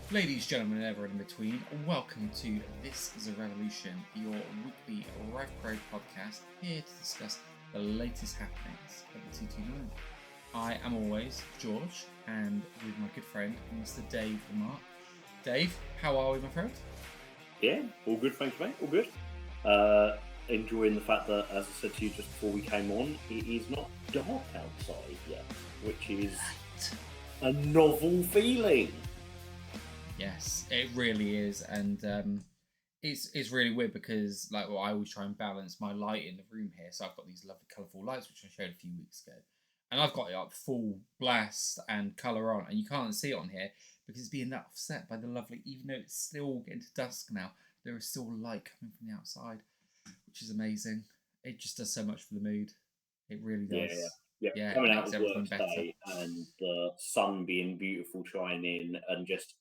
Ladies, gentlemen, and everyone in between, welcome to This is a Revolution, your weekly RevPro podcast, here to discuss the latest happenings of the 229. I am always George, and with my good friend, Mr. Dave Remark. Dave, how are we, my friend? Yeah, all good, thanks, mate. All good. Enjoying the fact that, as I said to you just before we came on, it is not dark outside yet, which is a novel feeling. Yes, it really is, and it's really weird because I always try and balance my light in the room here. So I've got these lovely colourful lights which I showed a few weeks ago, and I've got it up full blast and colour on, and you can't see it on here because it's being offset by the lovely. Even though it's still getting to dusk now, there is still light coming from the outside, which is amazing. It just does so much for the mood. It really does. Yeah. Yeah, it Coming out makes of everything work better. day and the sun being beautiful, shining, and just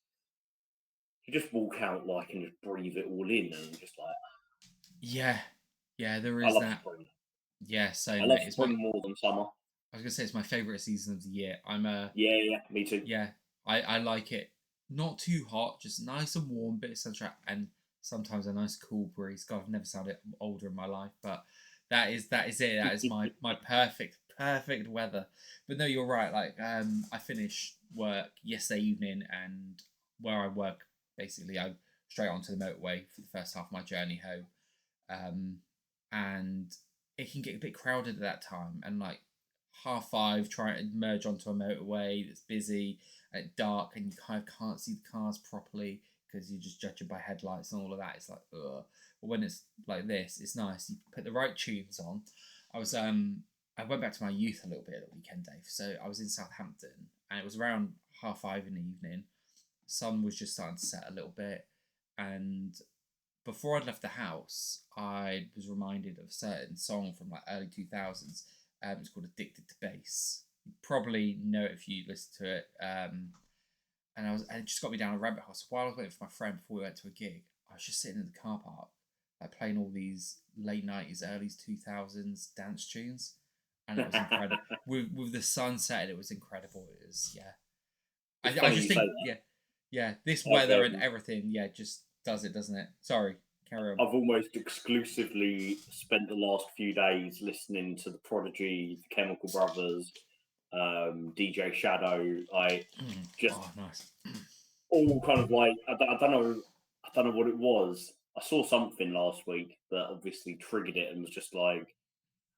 you just walk out and just breathe it all in, and just like Yeah, yeah, there I is love that. spring. Yeah, so I love mate, it's my. spring more than summer. I was gonna say it's my favorite season of the year. Yeah, me too. Yeah, I like it. Not too hot, just nice and warm, bit of sunshine, and sometimes a nice cool breeze. God, I've never sounded older in my life, but that is it. That is my perfect weather. But no, you're right. I finished work yesterday evening, and where I work, basically, I straight onto the motorway for the first half of my journey home. Um, and it can get a bit crowded at that time, and 5:30 trying to merge onto a motorway that's busy at dark, and you kind of can't see the cars properly because you're just judging by headlights and all of that. It's like, ugh. But when it's like this, it's nice. You put the right tunes on. I went back to my youth a little bit at the weekend, Dave. So I was in Southampton, and it was around 5:30 in the evening. Sun was just starting to set a little bit, and before I'd left the house, I was reminded of a certain song from early 2000s. It's called "Addicted to Bass." You probably know it if you listen to it. And it just got me down a rabbit hole. So while I was waiting for my friend before we went to a gig, I was just sitting in the car park, playing all these late 90s, early 2000s dance tunes, and it was incredible. With the sun setting, it was incredible. It was, yeah. It's I funny just you say think, that. yeah, this I've weather and everything, yeah, just does it, doesn't it? Sorry, carry on. I've almost exclusively spent the last few days listening to the Prodigy, the Chemical Brothers, DJ Shadow. I just Oh, nice. all kind of I don't know what it was. I saw something last week that obviously triggered it and was just like,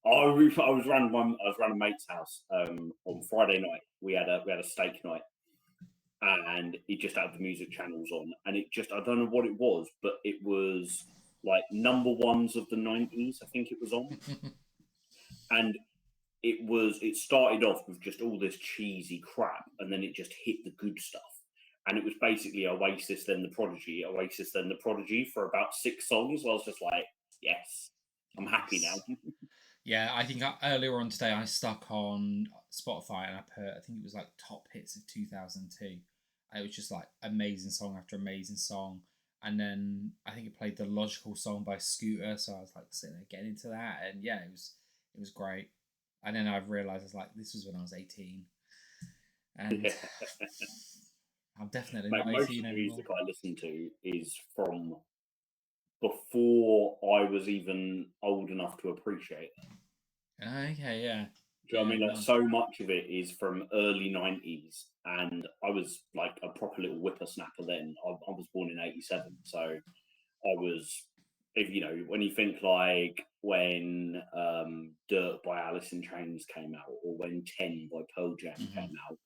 oh, I was around a mate's house on Friday night. We had a steak night, and he just had the music channels on, and it just I don't know what it was, but it was like number ones of the 90s, I think it was on. And it started off with just all this cheesy crap, and then it just hit the good stuff. And it was basically Oasis, then the Prodigy, Oasis, then the Prodigy for about 6 songs. I was just like, yes, I'm happy now. Yeah, I think earlier on today I stuck on Spotify and I think it was top hits of 2002. It was just amazing song after amazing song. And then I think it played the Logical song by Scooter, so I was sitting there getting into that, and yeah, it was great. And then I realised I was this was when I was 18, and Yeah. I'm definitely Mate, not most 18 of the anymore. music I listen to is from before I was even old enough to appreciate it. Okay, yeah, Do you know what I yeah, mean? nice. So much of it is from early 90s, and I was like a proper little whippersnapper then. I was born in 87, so I was, if you know, when you think when Dirt by Alice in Chains came out, or when 10 by Pearl Jam came out,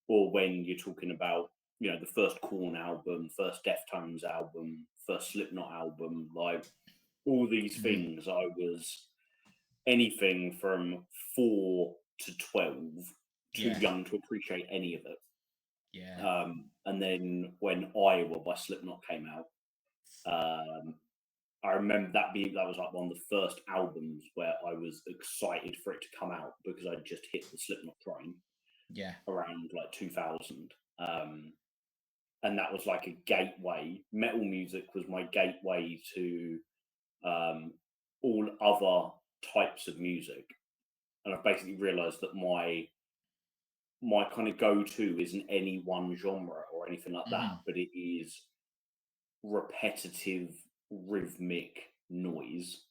or when you're talking about, the first Korn album, first Deftones album, first Slipknot album, all these things, I was anything from 4 to 12, too Yeah, young to appreciate any of it. yeah, And then when Iowa by Slipknot came out, um, I remember that was like one of the first albums where I was excited for it to come out because I just hit the Slipknot train yeah, around 2000. And that was like a gateway. Metal music was my gateway to all other types of music. And I've basically realised that my my kind of go-to isn't any one genre or anything like that, Mhm. but it is repetitive rhythmic noise.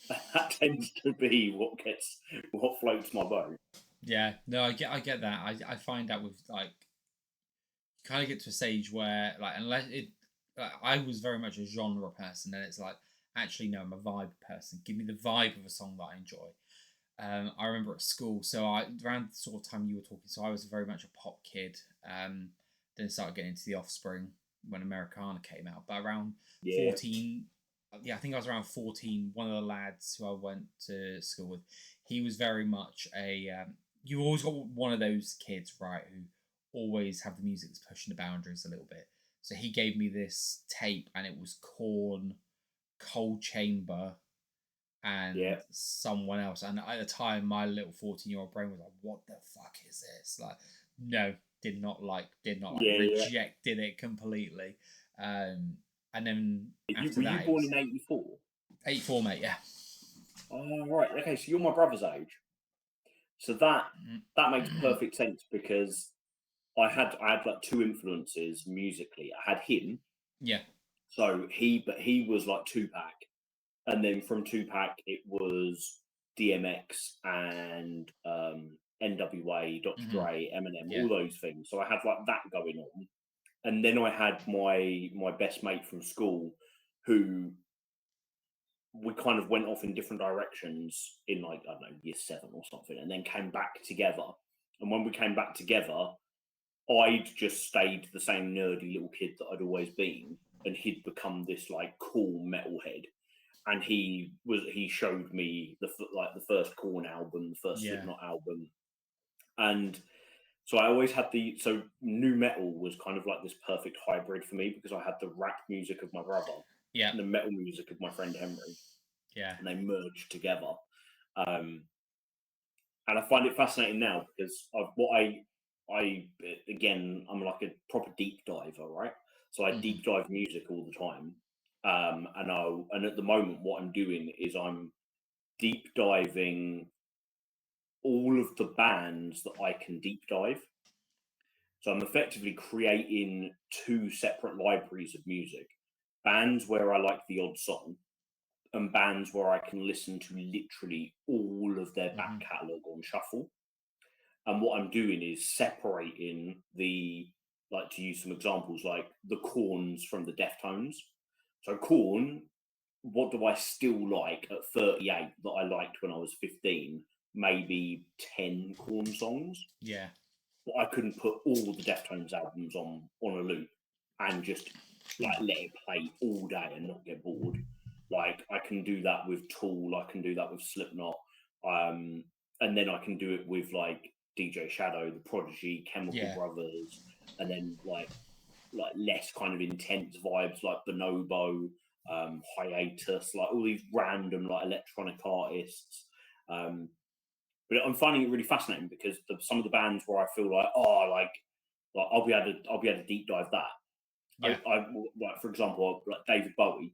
That tends to be what floats my boat. Yeah, no, I get that. I find that with like you kind of get to a stage where like unless it I was very much a genre person, and it's like actually no, I'm a vibe person. Give me the vibe of a song that I enjoy. I remember at school, so I around the sort of time you were talking, so I was very much a pop kid. Then started getting into the Offspring when Americana came out. But around Yeah, 14, yeah, I think I was around 14. One of the lads who I went to school with, he was very much a. You always got one of those kids, right, who always have the music that's pushing the boundaries a little bit. So he gave me this tape, and it was Corn, Cold Chamber, and yeah, someone else. And at the time, my little 14-year-old brain was like, "What the fuck is this?" Like, no, did not like, yeah, yeah. rejected it completely. Um, and then after Were you that, it born was in '84? 84, mate. Yeah. Oh, right. Okay, so you're my brother's age. So that makes perfect sense because I had like two influences musically. I had him, Yeah. so he was like Tupac, and then from Tupac it was DMX and NWA, Dr. Hmm. Dre, Eminem, Yeah. all those things. So I had like that going on, and then I had my best mate from school, who we kind of went off in different directions in like I don't know year 7 or something, and then came back together. And when we came back together, I'd just stayed the same nerdy little kid that I'd always been, and he'd become this like cool metalhead. And he showed me like the first Korn album, the first Yeah. Slipknot album, and so I always had so new metal was kind of like this perfect hybrid for me because I had the rap music of my brother Yeah. and the metal music of my friend Henry, Yeah. and they merged together. Um, and I find it fascinating now because I again I'm like a proper deep diver, right? So I Hmm. deep dive music all the time, and at the moment what I'm doing is I'm deep diving all of the bands that I can deep dive. So I'm effectively creating two separate libraries of music: bands where I like the odd song, and bands where I can listen to literally all of their back Hmm. catalogue on shuffle. And what I'm doing is separating like to use some examples, like the Corns from the Deftones. So Corn, what do I still like at 38 that I liked when I was 15? Maybe 10 Corn songs. Yeah. But I couldn't put all the Deftones albums on a loop and just like let it play all day and not get bored. Like I can do that with Tool, I can do that with Slipknot, um, and then I can do it with like DJ Shadow, The Prodigy, Chemical Yeah. Brothers, and then like less kind of intense vibes like Bonobo, Hiatus, like all these random like electronic artists. Um, but I'm finding it really fascinating because some of the bands where I feel like, oh, like I'll be able to deep dive that. Yeah. I like for example, like David Bowie.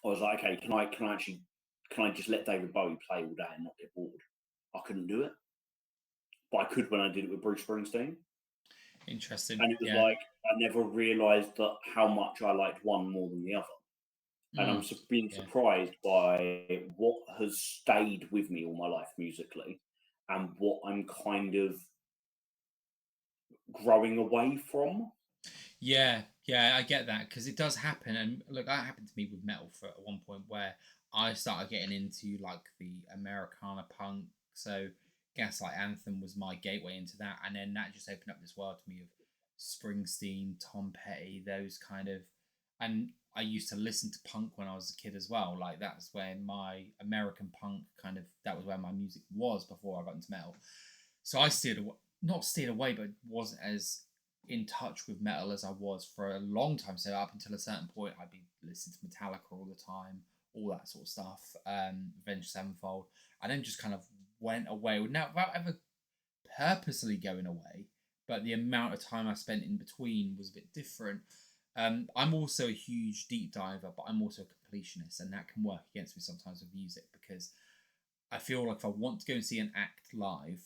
I was like, okay, can I just let David Bowie play all day and not get bored? I couldn't do it, but I could when I did it with Bruce Springsteen. Interesting. And it was Yeah. like I never realised that how much I liked one more than the other. And Mm. being Yeah. surprised by what has stayed with me all my life musically, and what I'm kind of growing away from. Yeah, yeah, I get that because it does happen, and look, that happened to me with metal for at one point where I started getting into like the Americana punk. So, Gaslight Anthem was my gateway into that, and then that just opened up this world to me of Springsteen, Tom Petty, those kind of, and I used to listen to punk when I was a kid as well. Like that's where my American punk kind of that was where my music was before I got into metal. So I steered away, not steered away, but wasn't as in touch with metal as I was for a long time. So up until a certain point, I'd be listening to Metallica all the time, all that sort of stuff, Avenged Sevenfold, and then just kind of went away without ever purposely going away. But the amount of time I spent in between was a bit different. I'm also a huge deep diver, but I'm also a completionist, and that can work against me sometimes with music because I feel like if I want to go and see an act live,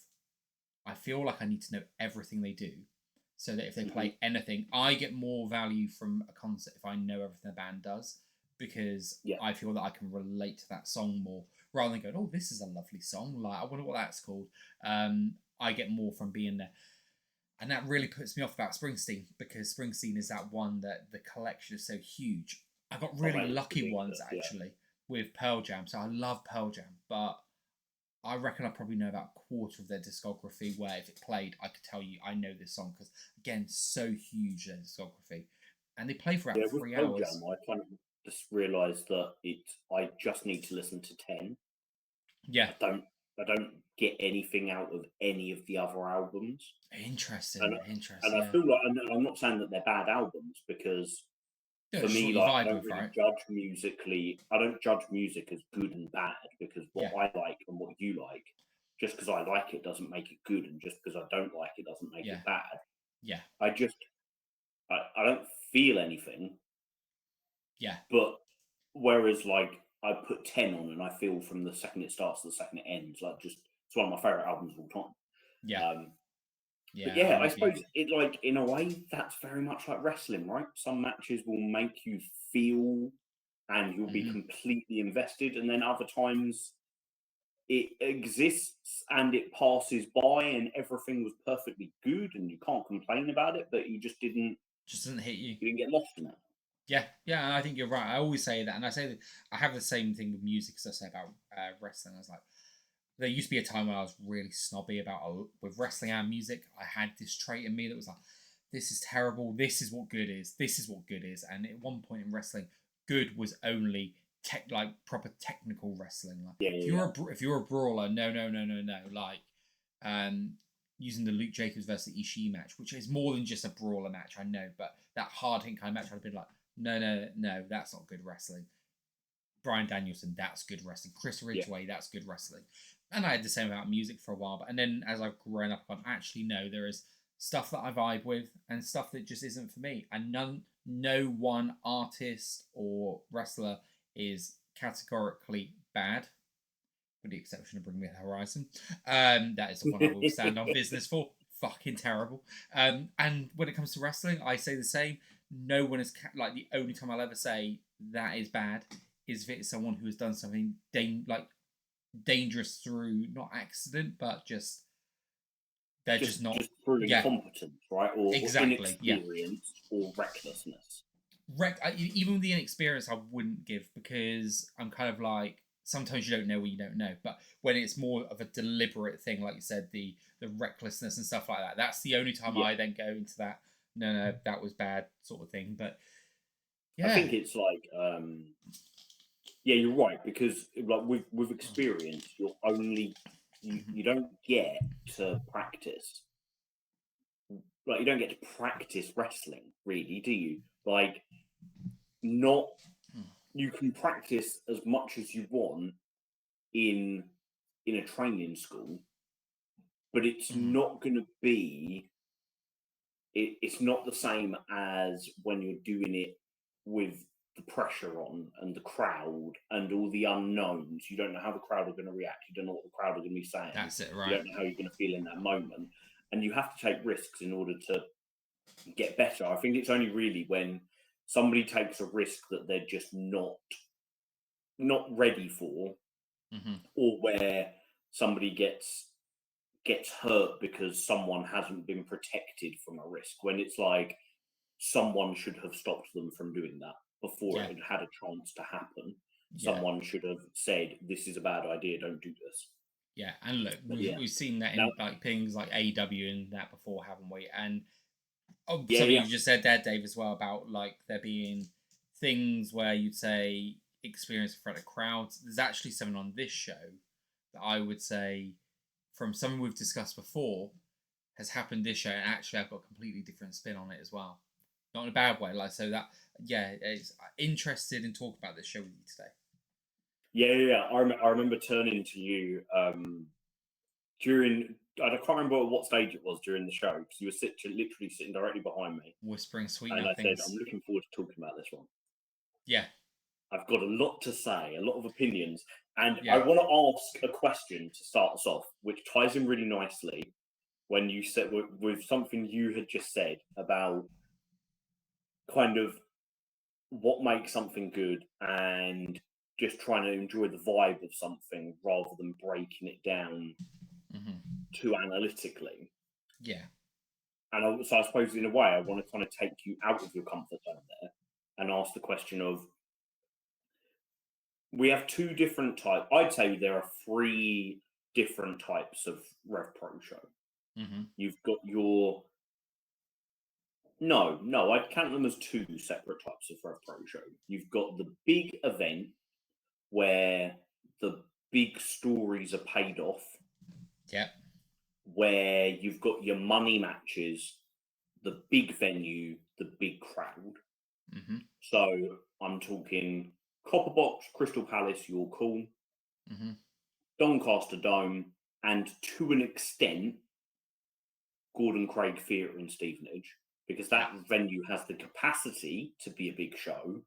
I feel like I need to know everything they do, so that if they play anything, I get more value from a concert if I know everything the band does, because Yeah. I feel that I can relate to that song more rather than going, "Oh, this is a lovely song. Like, I wonder what that's called." I get more from being there. And that really puts me off about Springsteen, because Springsteen is that one that the collection is so huge. I got really mate, it's lucky ridiculous, ones actually with Pearl Jam. So I love Pearl Jam, but I reckon I probably know about a quarter of their discography, where if it played, I could tell you I know this song, because again, so huge their discography. And they play for about with 3 Pearl hours. Jam, I kind of just realised that I just need to listen to 10. Yeah. I don't get anything out of any of the other albums. Interesting. And I feel like, and I'm not saying that they're bad albums, because for me, like, I don't really judge musically. I don't judge music as good and bad, because what I like and what you like, just because I like it doesn't make it good, and just because I don't like it doesn't make it bad. Yeah. I don't feel anything. Yeah. But whereas, like, I put 10 on and I feel from the second it starts to the second it ends, like, just it's one of my favorite albums of all time. Yeah. But yeah, I suppose it, like, in a way, that's very much like wrestling, right? Some matches will make you feel and you'll be completely invested, and then other times it exists and it passes by and everything was perfectly good and you can't complain about it, but you just didn't hit you. You didn't get lost in it. Yeah, I think you're right. I always say that, and I say that I have the same thing with music as I say about wrestling. I was like, there used to be a time when I was really snobby about with wrestling and music. I had this trait in me that was like, this is terrible. This is what good is. This is what good is. And at one point in wrestling, good was only like proper technical wrestling. Like if you're a brawler, no. Like using the Luke Jacobs versus Ishii match, which is more than just a brawler match, I know, but that hard hit kind of match, I'd have been like, no, that's not good wrestling. Bryan Danielson, that's good wrestling. Chris Ridgway, that's good wrestling. And I had the same about music for a while, but and then as I've grown up, I've actually no, there is stuff that I vibe with and stuff that just isn't for me. And no one artist or wrestler is categorically bad, with the exception of Bring Me the Horizon. That is the one I will stand on business for. Fucking terrible. And when it comes to wrestling, I say the same. No one is like, the only time I'll ever say that is bad is if it's someone who has done something dangerous through not accident, but just they're just not through incompetence, right? Or inexperience or recklessness. Even with the inexperience, I wouldn't give, because I'm kind of like, sometimes you don't know what you don't know. But when it's more of a deliberate thing, like you said, the recklessness and stuff like that, that's the only time I then go into that. No, that was bad sort of thing. But I think it's like, yeah, you're right, because like with experience, you're only you don't get to practice. Like, you don't get to practice wrestling, really, do you? Like, not you can practice as much as you want in a training school, but it's not going to be. It's not the same as when you're doing it with the pressure on and the crowd and all the unknowns. You don't know how the crowd are going to react. You don't know what the crowd are going to be saying. That's it, right? You don't know how you're going to feel in that moment, and you have to take risks in order to get better. I think it's only really when somebody takes a risk that they're just not ready for, or where somebody gets hurt because someone hasn't been protected from a risk, when it's like someone should have stopped them from doing that before it had a chance to happen. Someone should have said, this is a bad idea, don't do this. Yeah, and look, we've seen that in like things like AEW and that before, haven't we? And something you just said there, Dave, as well, about like there being things where you'd say experience in front of crowds. There's actually something on this show that I would say, from something we've discussed before, has happened this show, and actually I've got a completely different spin on it as well. Not in a bad way, like, so that, it's interested in talking about this show with you today. Yeah. I remember turning to you during, I can't remember what stage it was during the show, because you were literally sitting directly behind me, whispering sweet and nothings. I said, I'm looking forward to talking about this one. Yeah. I've got a lot to say, a lot of opinions, and I want to ask a question to start us off, which ties in really nicely when you said with something you had just said about kind of what makes something good and just trying to enjoy the vibe of something rather than breaking it down too analytically. Yeah. And so I suppose in a way I want to kind of take you out of your comfort zone there and ask the question of, we have two different types. I'd say there are three different types of RevPro show. You've got your no, I'd count them as two separate types of RevPro show. You've got the big event where the big stories are paid off. Yep. Where you've got your money matches, the big venue, the big crowd. So I'm talking Copperbox, Crystal Palace, York Hall, Doncaster Dome, and to an extent, Gordon Craig Theatre in Stevenage, because that venue has the capacity to be a big show.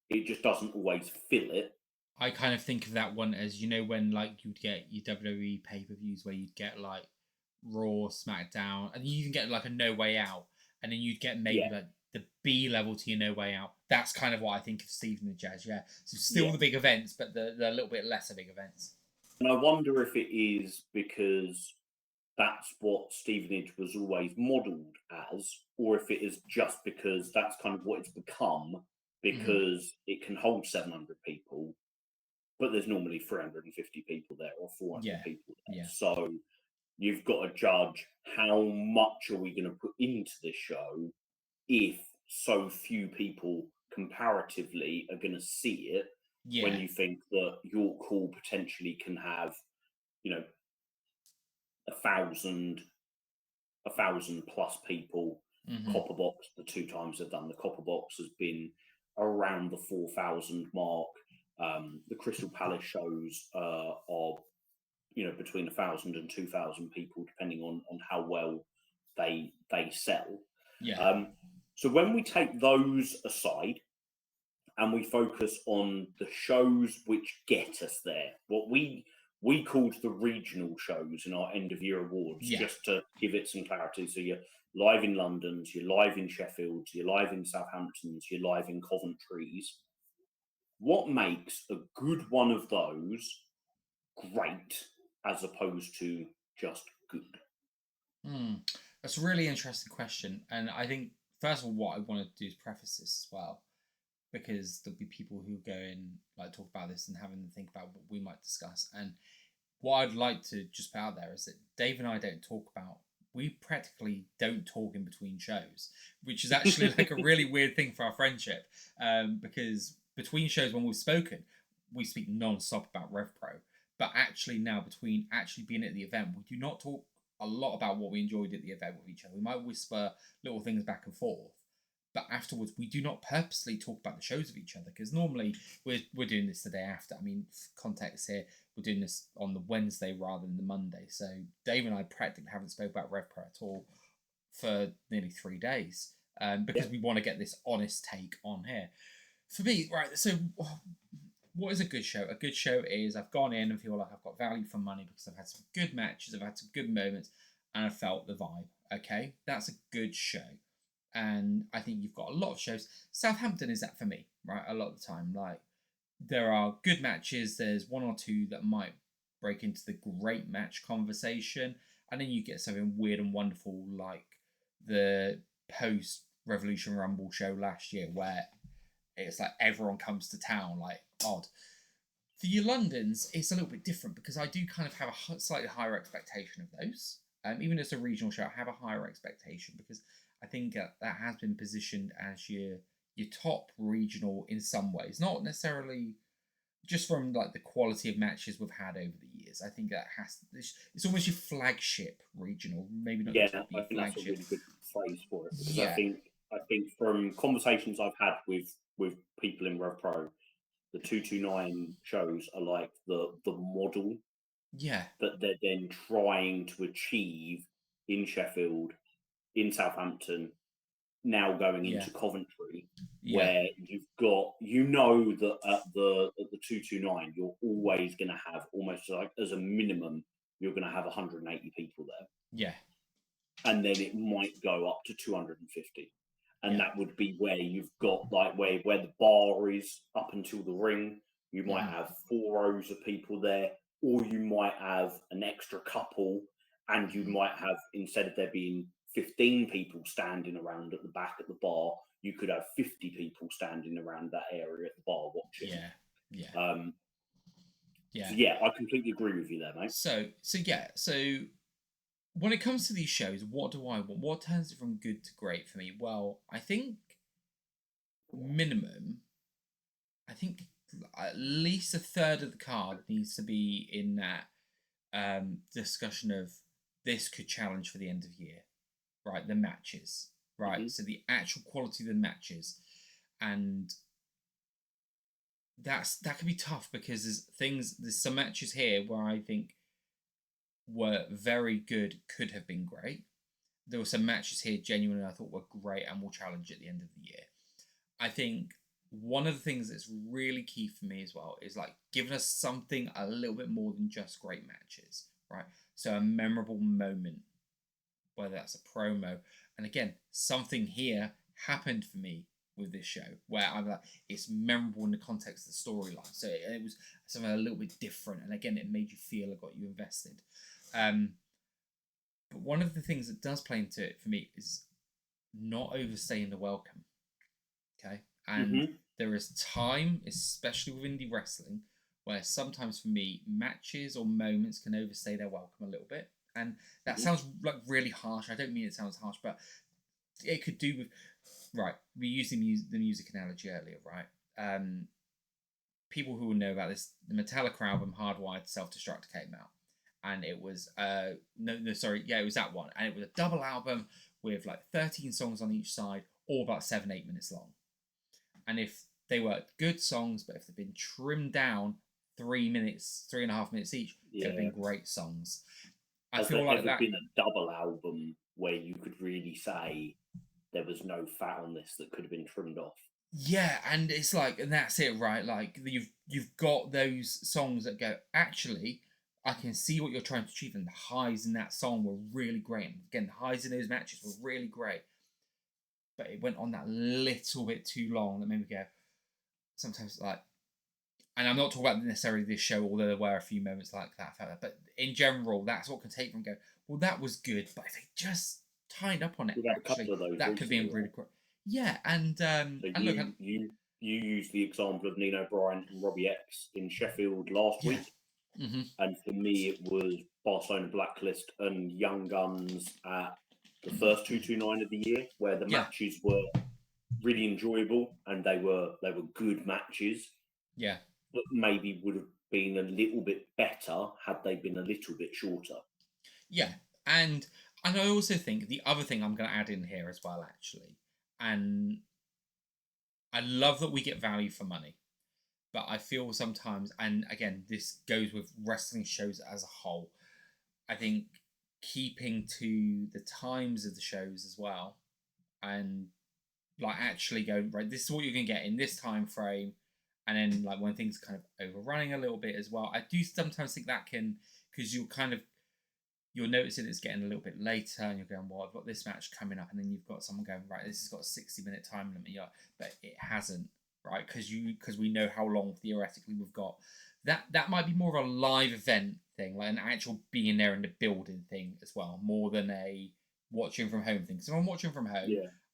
It just doesn't always fill it. I kind of think of that one as, you know, when like you'd get your WWE pay-per-views where you'd get like Raw, SmackDown, and you even get like a No Way Out, and then you'd get maybe like the B level to your No Way Out. That's kind of what I think of Stevenage as, So still the big events, but the little bit lesser big events. And I wonder if it is because that's what Stevenage was always modelled as, or if it is just because that's kind of what it's become, because it can hold 700 people, but there's normally 350 people there or 400 people there. So you've got to judge how much are we going to put into this show if so few people comparatively are going to see it, when you think that York Hall potentially can have, you know, 1,000 plus people. Copperbox, the two times they've done the Copperbox, has been around the 4,000 mark. The Crystal Palace shows are, you know, between 1,000 and 2,000 people, depending on how well they sell. So when we take those aside and we focus on the shows which get us there, what we called the regional shows in our end of year awards, just to give it some clarity. So you're live in London's, you're live in Sheffield's, you're live in Southampton's, you're live in Coventry's. What makes a good one of those great as opposed to just good? That's a really interesting question. And I think, first of all, what I want to do is preface this as well, because there'll be people who go in, like, talk about this and having to think about what we might discuss. And what I'd like to just put out there is that Dave and I don't talk about, we practically don't talk in between shows, which is actually like a really weird thing for our friendship, because between shows when we've spoken, we speak non-stop about RevPro, but actually now, between actually being at the event, we do not talk a lot about what we enjoyed at the event with each other. We might whisper little things back and forth, but afterwards we do not purposely talk about the shows of each other, because normally we're doing this the day after. I mean, context here, we're doing this on the Wednesday rather than the Monday, so Dave and I practically haven't spoke about RevPro at all for nearly 3 days, because we want to get this honest take on here. For me, right, so what is a good show? A good show is, I've gone in and feel like I've got value for money because I've had some good matches, I've had some good moments, and I felt the vibe. Okay, that's a good show. And I think you've got a lot of shows. Southampton is that for me, right? A lot of the time, like, there are good matches. There's one or two that might break into the great match conversation, and then you get something weird and wonderful like the post Revolution Rumble show last year, where it's like everyone comes to town, like odd. For your Londons, it's a little bit different, because I do kind of have a slightly higher expectation of those. Even as a regional show, I have a higher expectation, because I think that has been positioned as your top regional in some ways, not necessarily just from like the quality of matches we've had over the years. I think that it's almost your flagship regional, maybe not. I think that's a really good phrase for it, because I think from conversations I've had with people in RevPro, the 229 shows are like the model that they're then trying to achieve in Sheffield, in Southampton, now going into Coventry, where you've got, you know, that at the 229 you're always going to have, almost like as a minimum, you're going to have 180 people there. and then it might go up to 250. And that would be where you've got like where the bar is up until the ring. You might have 4 rows of people there, or you might have an extra couple, and you might have, instead of there being 15 people standing around at the back at the bar, you could have 50 people standing around that area at the bar watching. So yeah, I completely agree with you there, mate. So when it comes to these shows, what do I want? What turns it from good to great for me? Well, I think minimum, I think at least a third of the card needs to be in that discussion of this could challenge for the end of year, right? The matches, right? So the actual quality of the matches, and that can be tough because there's some matches here where I think were very good, could have been great. There were some matches here genuinely I thought were great and will challenge at the end of the year. I think one of the things that's really key for me as well is like giving us something a little bit more than just great matches, right? So a memorable moment, whether that's a promo, and again, something here happened for me with this show where I'm like, it's memorable in the context of the storyline. So it was something a little bit different, and again, it made you feel, it got you invested. But one of the things that does play into it for me is not overstaying the welcome. Okay, and there is time, especially with indie wrestling, where sometimes for me matches or moments can overstay their welcome a little bit, and that sounds like really harsh. I don't mean it sounds harsh, but it could do with we used the music analogy earlier, right? People who will know about this, the Metallica album Hardwired to Self-Destruct came out, and it was it was that one, and it was a double album with like 13 songs on each side, all about 7-8 minutes long. And if they were good songs, but if they've been trimmed down 3.5 minutes each, they've been great songs. Has there ever been a double album where you could really say there was no fat on this that could have been trimmed off? Yeah, and it's like, and that's it, right? Like you've got those songs that go, actually, I can see what you're trying to achieve, and the highs in that song were really great. And again, the highs in those matches were really great. But it went on that little bit too long that made me go, sometimes like, and I'm not talking about necessarily this show, although there were a few moments like that, but in general, that's what can take from go, well, that was good, but if they just tied up on it, actually, that could be really great. Yeah, and you used the example of Nino Bryan and Robbie X in Sheffield last week, and for me it was Barcelona Blacklist and Young Guns at the first 229 of the year, where the matches were really enjoyable and they were good matches. Yeah, but maybe would have been a little bit better had they been a little bit shorter. Yeah, and I also think the other thing I'm going to add in here as well, actually, and I love that we get value for money, but I feel sometimes, and again, this goes with wrestling shows as a whole, I think keeping to the times of the shows as well, and like actually go, right, this is what you're going to get in this time frame, and then like when things are kind of overrunning a little bit as well, I do sometimes think that can, because you're noticing it's getting a little bit later, and you're going, well, I've got this match coming up, and then you've got someone going, right, this has got a 60-minute time limit, but it hasn't, right? Because we know how long theoretically we've got. That might be more of a live event thing, like an actual being there in the building thing as well, more than a watching from home thing. Because if I'm watching from home,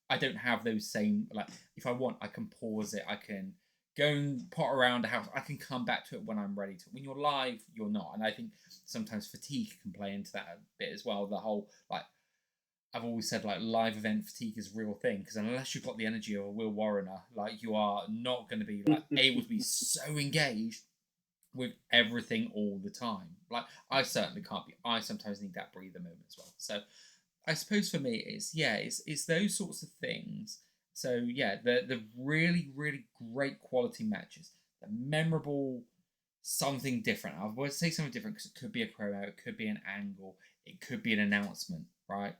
I don't have those same, like, if I want, I can pause it, I can go and pot around the house, I can come back to it when I'm ready to. When you're live, you're not. And I think sometimes fatigue can play into that a bit as well. The whole, like, I've always said, like, live event fatigue is a real thing, because unless you've got the energy of a Will Warrener, like, you are not going to be, like, able to be so engaged with everything all the time. Like, I certainly can't be. I sometimes need that breather moment as well. So I suppose for me, it's those sorts of things. So yeah, the really, really great quality matches, the memorable, something different. I would say something different because it could be a promo, it could be an angle, it could be an announcement, right?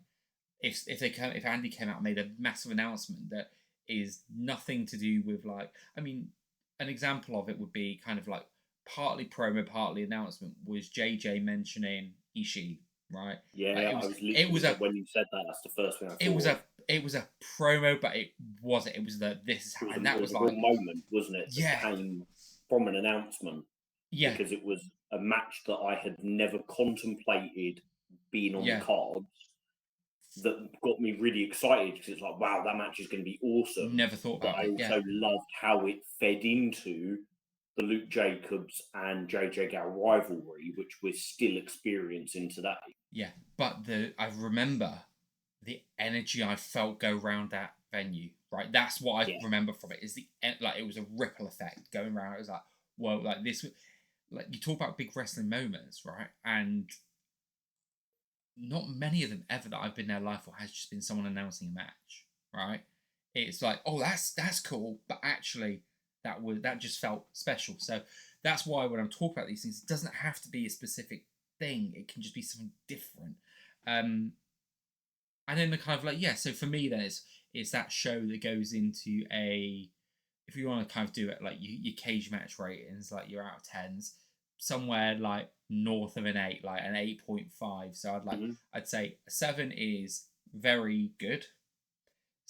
If Andy came out and made a massive announcement that is nothing to do with, like, I mean, an example of it would be kind of like partly promo, partly announcement, was JJ mentioning Ishii, right? Yeah, Like I was it literally was a when you said that, that's the first thing I it thought was of. a promo, but it wasn't. It was this is how, and that It was was a real like, moment, wasn't it, that yeah, came from an announcement yeah, because it was a match that I had never contemplated being on the yeah. cards that got me really excited because it's like, wow, that match is going to be awesome. Never thought But about I it. Yeah, also loved how it fed into the Luke Jacobs and JJ Gal rivalry, which we're still experiencing today. yeah. But I remember the energy I felt go around that venue. Right, that's what I Yeah, remember from it. Is like it was a ripple effect going around. It was like, whoa, like this. Like you talk about big wrestling moments, right? And not many of them ever that I've been there live for has just been someone announcing a match, right? It's like, oh, that's cool, but actually that just felt special. So that's why when I'm talking about these things, it doesn't have to be a specific thing. It can just be something different. And then the kind of like, yeah. So for me, then it's that show that goes into a, if you want to kind of do it like your cage match ratings, like your out of tens, somewhere like north of an 8, like an 8.5. So I'd say a 7 is very good,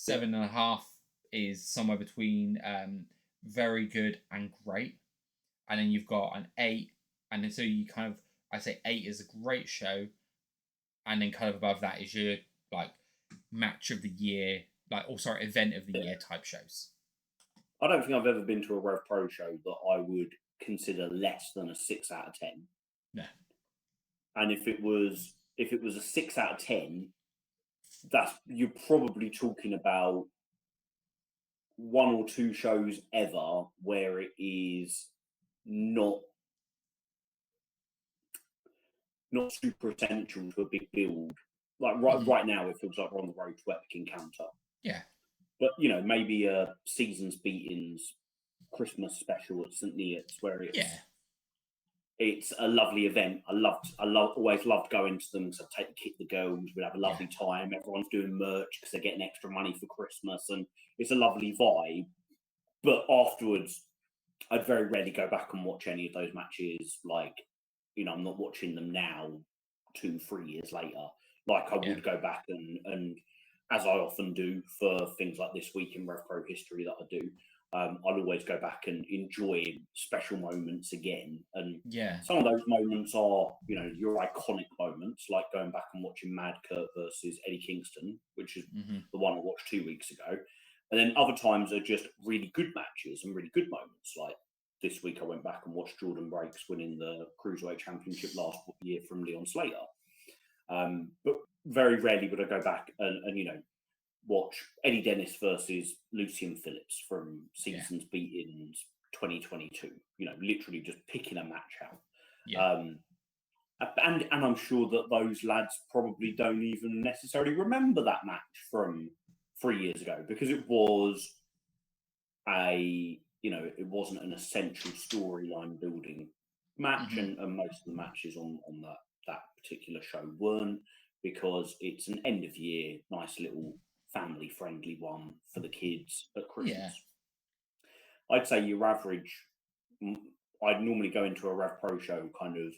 yeah, 7.5 is somewhere between very good and great, and then you've got an 8, and then so you kind of, I say 8 is a great show, and then kind of above that is your like match of the year, like, oh sorry, event of the yeah. year type shows. I don't think I've ever been to a RevPro show that I would consider less than a 6 out of 10. No. And if it was a 6 out of 10, that's you're probably talking about one or two shows ever where it is not not super essential to a big build. Like Mm-hmm. right now, it feels like we're on the road to Epic Encounter. Yeah. But maybe a seasons beatings Christmas special at St. Neots where Yeah. it's a lovely event. Always loved going to them because I'd take the girls. We'd have a lovely time. Everyone's doing merch because they're getting extra money for Christmas, and it's a lovely vibe. But afterwards, I'd very rarely go back and watch any of those matches. Like, I'm not watching them now, 2-3 years later. Like I Yeah. would go back and as I often do for things like this week in RevPro history that I do, I'll always go back and enjoy special moments again. And Yeah. some of those moments are, your iconic moments, like going back and watching Mad Kurt versus Eddie Kingston, which is Mm-hmm. the one I watched 2 weeks ago. And then other times are just really good matches and really good moments. Like this week, I went back and watched Jordan Breaks winning the Cruiserweight Championship last year from Leon Slater. But very rarely would I go back and watch Eddie Dennis versus Lucian Phillips from Seasons Beatings 2022. Literally just picking a match out. Yeah. And I'm sure that those lads probably don't even necessarily remember that match from 3 years ago because it was it wasn't an essential storyline building match, Mm-hmm. and most of the matches on that particular show weren't because it's an end of year, nice little family friendly one for the kids at Yeah. Christmas. I'd say your average. I'd normally go into a Rev Pro show kind of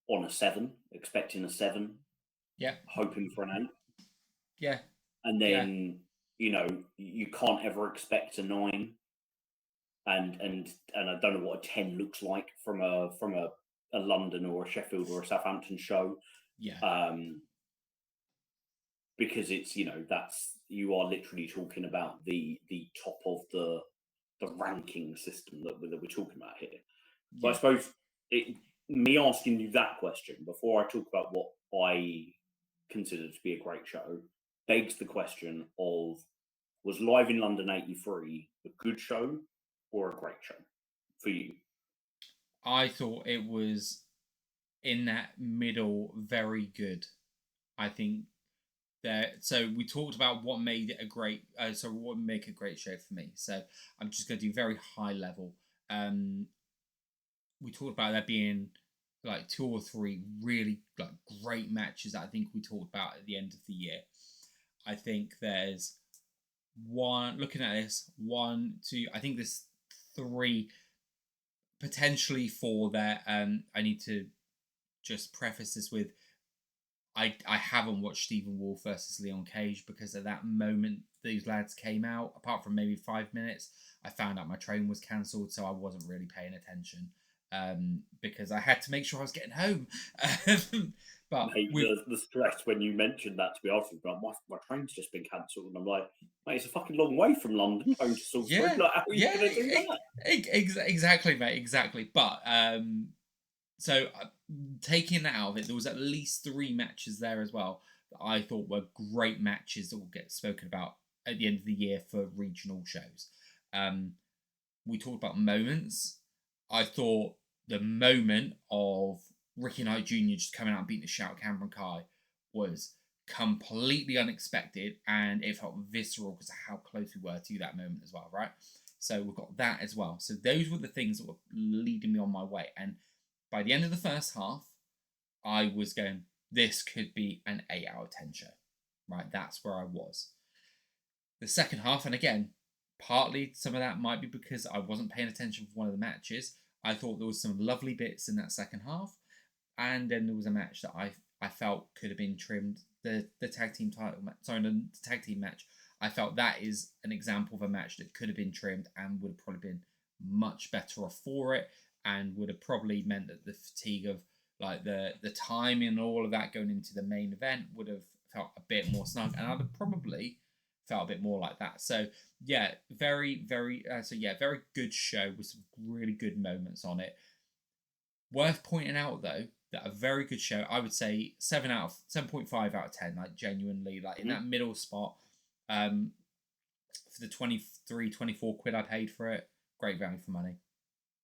on a 7, expecting a 7, Yeah. hoping for an 8, Yeah. and Yeah. then you can't ever expect a 9, and I don't know what a 10 looks like from a London or a Sheffield or a Southampton show, Yeah. because it's that's you are literally talking about the top of the ranking system that we're talking about here. But I Yeah. suppose me asking you that question before I talk about what I consider to be a great show begs the question of, was Live in London '83 a good show or a great show for you? I thought it was in that middle, very good. I think that. So we talked about what made it a great. So what make a great show for me. So I'm just going to do very high level. We talked about there being like 2 or 3 really like great matches that I think we talked about at the end of the year. I think there's one, looking at this, 1, 2, I think there's 3, potentially 4 there. I need to just preface this with I haven't watched Stephen Wolf versus Leon Cage because at that moment these lads came out. Apart from maybe 5 minutes, I found out my train was cancelled, so I wasn't really paying attention because I had to make sure I was getting home. But Mate, the stress when you mentioned that, to be honest, like, my train's just been cancelled, and I'm like, mate, it's a fucking long way from London home to Salisbury. Like, how are you going to do that? Exactly, mate, exactly. But so taking that out of it, there was at least 3 matches there as well that I thought were great matches that will get spoken about at the end of the year for regional shows. We talked about moments. I thought the moment of Ricky Knight Jr. just coming out and beating the shit out of Cameron Kai was completely unexpected, and it felt visceral because of how close we were to that moment as well, right? So we've got that as well. So those were the things that were leading me on my way. And by the end of the first half, I was going, this could be an 8 out of 10 show, right? That's where I was. The second half, and again, partly some of that might be because I wasn't paying attention for one of the matches. I thought there was some lovely bits in that second half, and then there was a match that I felt could have been trimmed. The tag team title, the tag team match. I felt that is an example of a match that could have been trimmed and would have probably been much better off for it, and would have probably meant that the fatigue of like the timing and all of that going into the main event would have felt a bit more snug, and I'd have probably felt a bit more like that. So yeah, very very good show with some really good moments on it. Worth pointing out though that a very good show, I would say 7.5 out of 10, like genuinely like in that middle spot. For the 24 quid I paid for it, great value for money.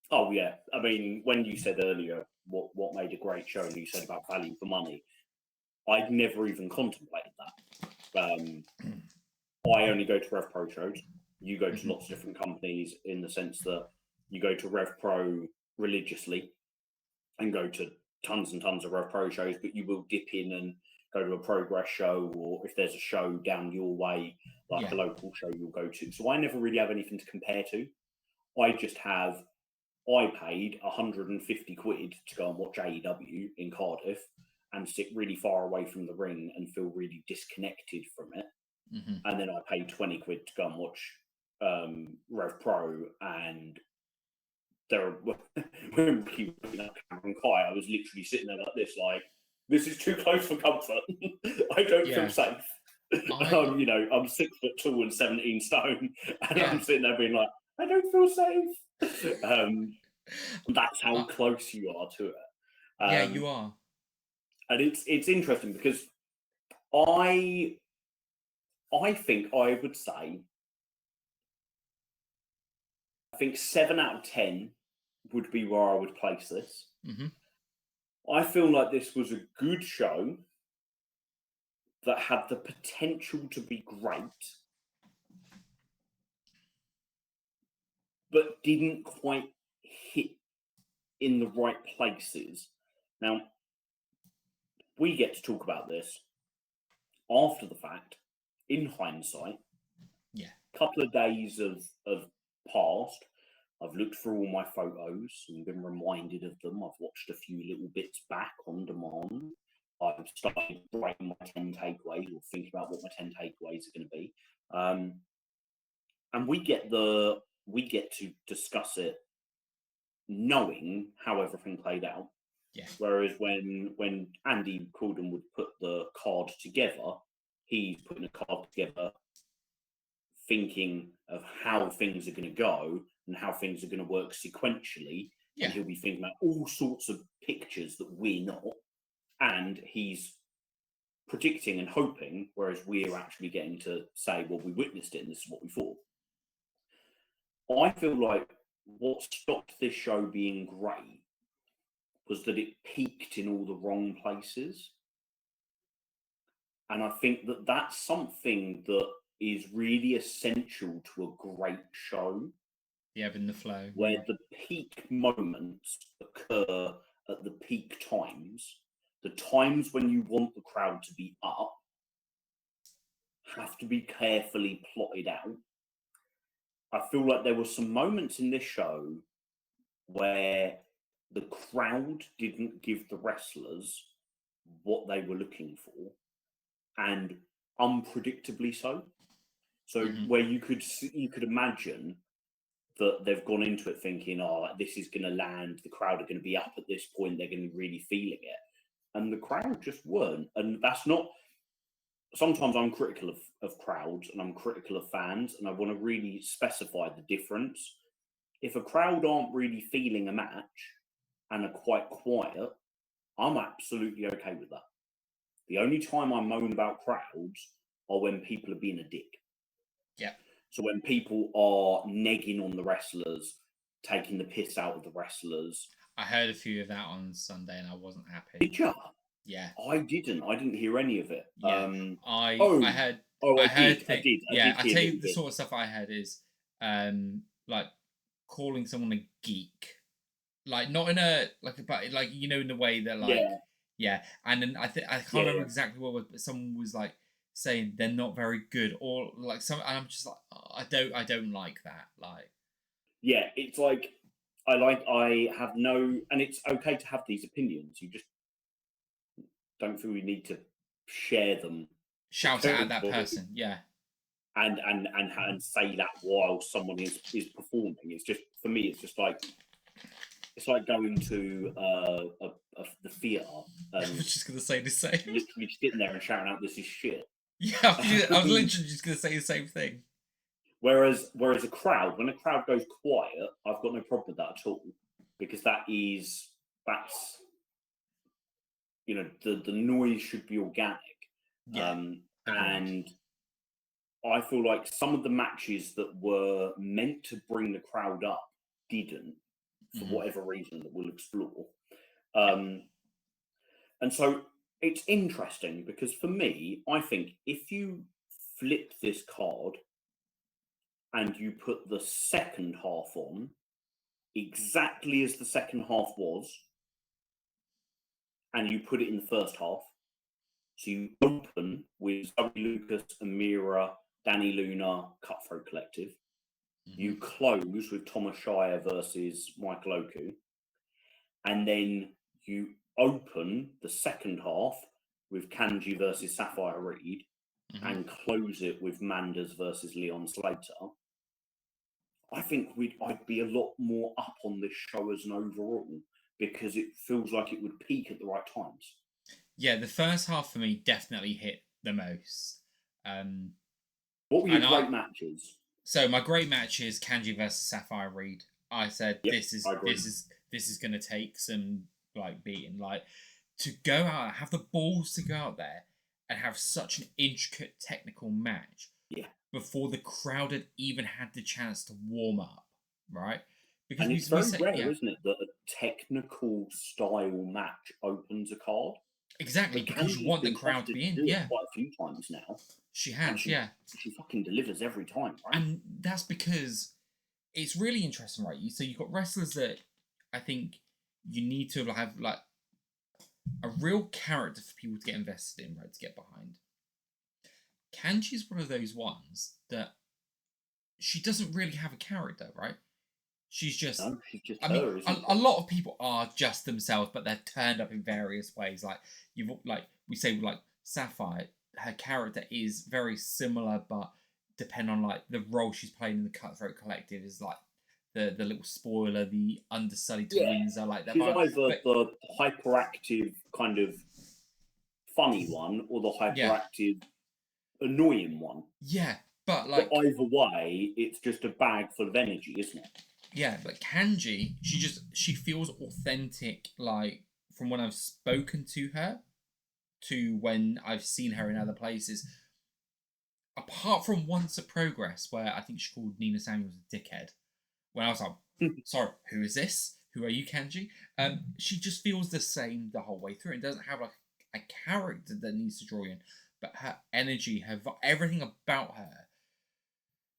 Oh yeah, I mean, when you said earlier what made a great show, and you said about value for money, I'd never even contemplated that. I only go to RevPro shows. You go to lots of different companies in the sense that you go to RevPro religiously and go to tons and tons of RevPro shows, but you will dip in and go to a BritWres show, or if there's a show down your way, like a local show, you'll go to. So I never really have anything to compare to. I paid 150 quid to go and watch AEW in Cardiff and sit really far away from the ring and feel really disconnected from it. And then I paid 20 quid to go and watch RevPro, and when people Cameron Kai, I was literally sitting there like this, like, this is too close for comfort. I don't feel safe. I'm 6 foot tall and 17 stone, and I'm sitting there being like, I don't feel safe. That's how close you are to it. You are. And it's interesting because I think I would say, I think 7 out of 10 would be where I would place this. I feel like this was a good show that had the potential to be great, but didn't quite hit in the right places. Now, we get to talk about this after the fact, in hindsight. A couple of days have passed. I've looked through all my photos and been reminded of them. I've watched a few little bits back on demand. I've started writing my 10 takeaways, or thinking about what my 10 takeaways are going to be. And we get to discuss it knowing how everything played out. Whereas when Andy Corden would put the card together, he's putting a card together thinking of how things are going to go and how things are going to work sequentially. And he'll be thinking about all sorts of pictures that we're not. And he's predicting and hoping, whereas we're actually getting to say, well, we witnessed it and this is what we thought. I feel like what stopped this show being great was that it peaked in all the wrong places. And I think that that's something that is really essential to a great show. The ebb and the flow. Where the peak moments occur at the peak times. The times when you want the crowd to be up have to be carefully plotted out. I feel like there were some moments in this show where the crowd didn't give the wrestlers what they were looking for, and unpredictably so. So where you could imagine that they've gone into it thinking, oh, like, this is going to land, the crowd are going to be up at this point, they're going to be really feeling it, and the crowd just weren't. And that's not. Sometimes I'm critical of crowds and I'm critical of fans, and I want to really specify the difference. If a crowd aren't really feeling a match and are quite quiet, I'm absolutely okay with that. The only time I moan about crowds are when people are being a dick. Yeah. So when people are negging on the wrestlers, taking the piss out of the wrestlers. I heard a few of that on Sunday and I wasn't happy. Did you? Yeah. I didn't hear any of it. Yeah. I heard. I did. Yeah, I tell you the sort of stuff I heard is like calling someone a geek. Like not in a but like in the way that like yeah. And then I can't remember exactly what it was, but someone was like saying they're not very good, or like some, and I'm just like, oh, I don't like that. Like, yeah, it's like I have no, and it's okay to have these opinions. You just don't feel you need to share them. Shout it at that person, yeah. And say that while someone is performing. It's just, for me, it's just like, it's like going to the theatre. I was just going to say the same. Literally sitting there and shouting out, "This is shit." Yeah, I was literally just going to say the same thing. Whereas a crowd, when a crowd goes quiet, I've got no problem with that at all, because that's the noise should be organic. Yeah, and I feel like some of the matches that were meant to bring the crowd up didn't, for whatever reason that we'll explore. And so it's interesting because for me, I think if you flip this card and you put the second half on exactly as the second half was, and you put it in the first half, so you open with Zoe Lucas, Amira, Danny Luna, Cutthroat Collective. You close with Thomas Shire versus Michael Oku. And then you open the second half with Kanji versus Sapphire Reed and close it with Manders versus Leon Slater. I think I'd be a lot more up on this show as an overall, because it feels like it would peak at the right times. Yeah, the first half for me definitely hit the most. What were your great matches? So my great match is Kanji versus Sapphire Reed. I said this is going to take some like beating, like to go out, have the balls to go out there and have such an intricate technical match. Yeah. Before the crowd had even had the chance to warm up, right? Because it's very rare, isn't it, that a technical style match opens a card? Exactly, because you want the crowd to be in. Yeah, quite a few times now. She has, she fucking delivers every time, right? And that's because it's really interesting, right? So you've got wrestlers that I think you need to have like a real character for people to get invested in, right? To get behind. Kanji's one of those ones that she doesn't really have a character, right? She's just her. A lot of people are just themselves, but they're turned up in various ways. Like we say like Sapphire, her character is very similar, but depend on like the role she's playing in the Cutthroat Collective is like the little spoiler, the understudy twins are like that. She's either the hyperactive kind of funny one or the hyperactive annoying one. Yeah, but like either way, it's just a bag full of energy, isn't it? Yeah, but Kanji, she feels authentic, like from when I've spoken to her to when I've seen her in other places. Apart from once at Progress, where I think she called Nina Samuels a dickhead. When I was like, sorry, who is this? Who are you, Kanji? She just feels the same the whole way through. It doesn't have like a character that needs to draw you in, but her energy, everything about her,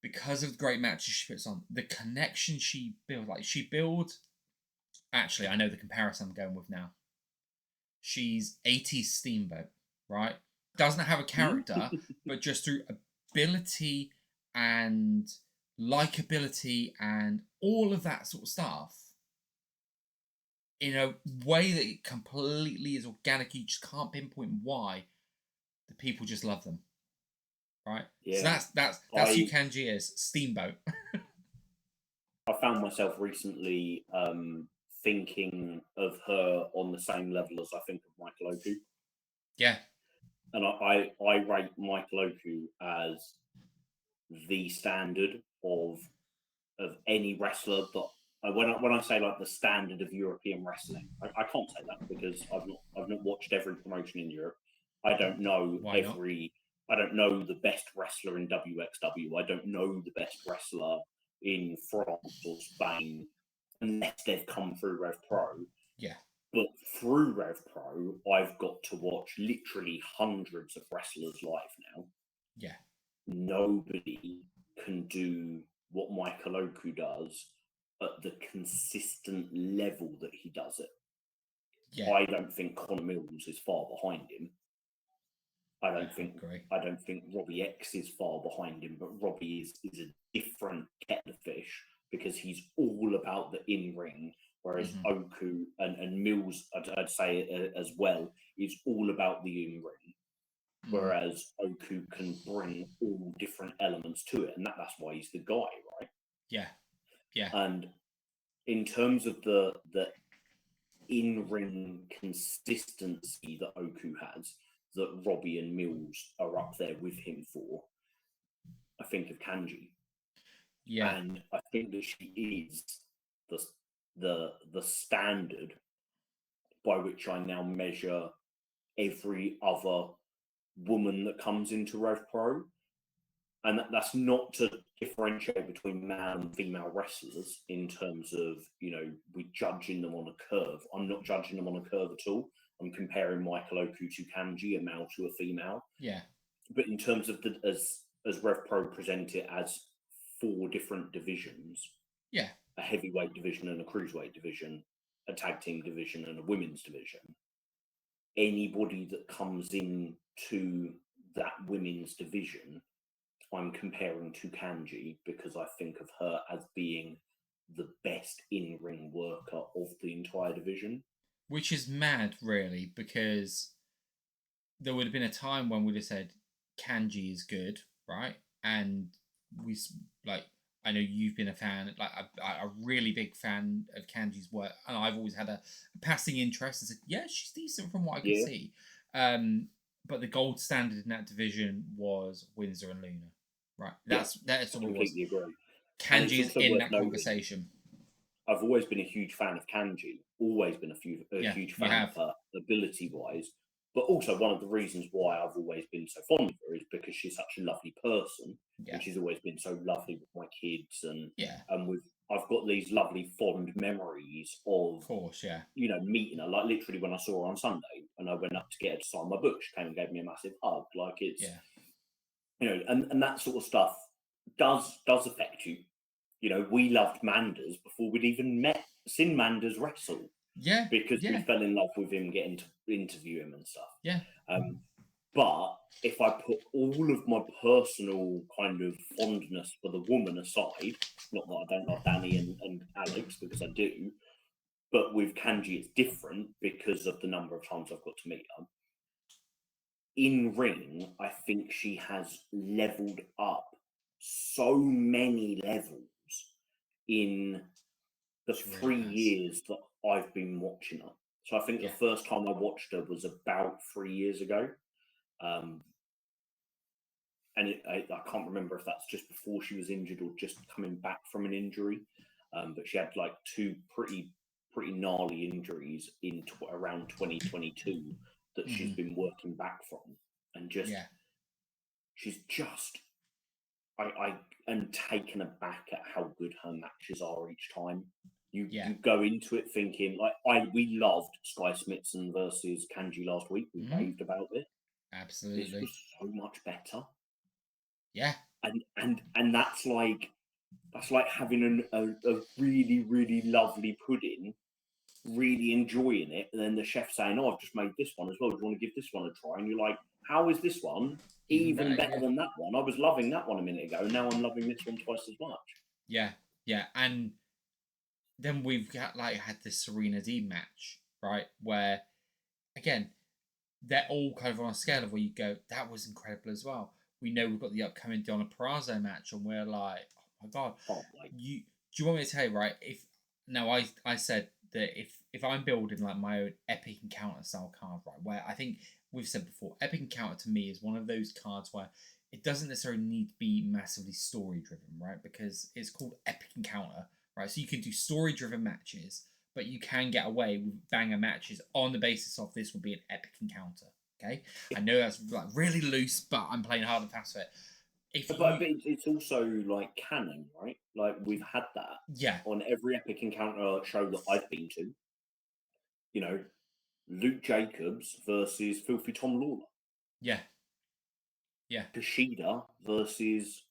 because of the great matches she puts on, the connection she builds, actually, I know the comparison I'm going with now. She's 80s Steamboat, right? Doesn't have a character, but just through ability and likability and all of that sort of stuff, in a way that it completely is organic. You just can't pinpoint why. The people just love them, right? Yeah. So that's who Kanji is. Steamboat. I found myself recently thinking of her on the same level as I think of Michael Oku. Yeah. And I rate Michael Oku as the standard of any wrestler that when I say like the standard of European wrestling, I can't say that because I've not watched every promotion in Europe. I don't know Why not? I don't know the best wrestler in WXW. I don't know the best wrestler in France or Spain unless they've come through RevPro. Yeah. But through RevPro, I've got to watch literally hundreds of wrestlers live now. Yeah. Nobody can do what Michael Oku does at the consistent level that he does it. Yeah. I don't think Connor Mills is far behind him. I don't think Robbie X is far behind him, but Robbie is a different kettle of fish because he's all about the in-ring, whereas Oku and Mills, I'd say as well, is all about the in-ring. Whereas Oku can bring all different elements to it, and that's why he's the guy, right? Yeah. Yeah. And in terms of the in-ring consistency that Oku has, that Robbie and Mills are up there with him for, I think of Kanji. Yeah. And I think that she is the standard by which I now measure every other woman that comes into RevPro. And that's not to differentiate between male and female wrestlers in terms of, we're judging them on a curve. I'm not judging them on a curve at all. I'm comparing Michael Oku to Kanji, a male to a female. Yeah. But in terms of as RevPro present it as 4 different divisions, Yeah, a heavyweight division and a cruiserweight division, a tag team division and a women's division, anybody that comes in to that women's division, I'm comparing to Kanji because I think of her as being the best in-ring worker of the entire division. which is mad, really, because there would have been a time when we'd have said Kanji is good, right? And we I know you've been a fan, like a really big fan of Kanji's work, and I've always had a passing interest and said, yeah, she's decent from what I could see. But the gold standard in that division was Windsor and Luna, right? That's all it was. Completely agree. Kanji's in that conversation. I've always been a huge fan of Kanji. Always been a huge fan of her ability-wise. But also one of the reasons why I've always been so fond of her is because she's such a lovely person, and she's always been so lovely with my kids, and I've got these lovely fond memories of course, meeting her. Like literally when I saw her on Sunday, and I went up to get her to sign my book, she came and gave me a massive hug. Like it's and that sort of stuff does affect you. We loved Manders before we'd even seen Manders wrestle. Yeah. Because we fell in love with him, getting to interview him and stuff. Yeah. But if I put all of my personal kind of fondness for the woman aside, not that I don't love Danny and Alex, because I do, but with Kanji it's different because of the number of times I've got to meet her. In ring, I think she has leveled up so many levels in the 3 years that I've been watching her. So I think the first time I watched her was about 3 years ago. And I can't remember if that's just before she was injured or just coming back from an injury. But she had like 2 pretty gnarly injuries in around 2022 that she's been working back from. And just, she's just, I am taken aback at how good her matches are each time. You go into it thinking we loved Sky Smithson versus Kanji last week. We raved about it. Absolutely, this was so much better. Yeah, and that's like having a really, really lovely pudding, really enjoying it, and then the chef saying, "Oh, I've just made this one as well. Do you want to give this one a try?" And you're like, "How is this one even better than that one? I was loving that one a minute ago, and now I'm loving this one twice as much." Yeah, and then we've got had this Serena Deeb match, right? Where again, they're all kind of on a scale of where you go, that was incredible as well. We know we've got the upcoming Donna Purrazzo match, and we're like, oh my god, you. Do you want me to tell you, right? I said that if I'm building like my own epic encounter style card, right, where I think we've said before, epic encounter to me is one of those cards where it doesn't necessarily need to be massively story driven, right? Because it's called epic encounter, right? So you can do story driven matches, but you can get away with banger matches on the basis of this will be an epic encounter. Okay, I know that's like really loose, but I'm playing hard and fast with it. But it's also like canon, right? Like we've had that on every epic encounter show that I've been to. You know, Luke Jacobs versus Filthy Tom Lawler. Yeah. Kushida versus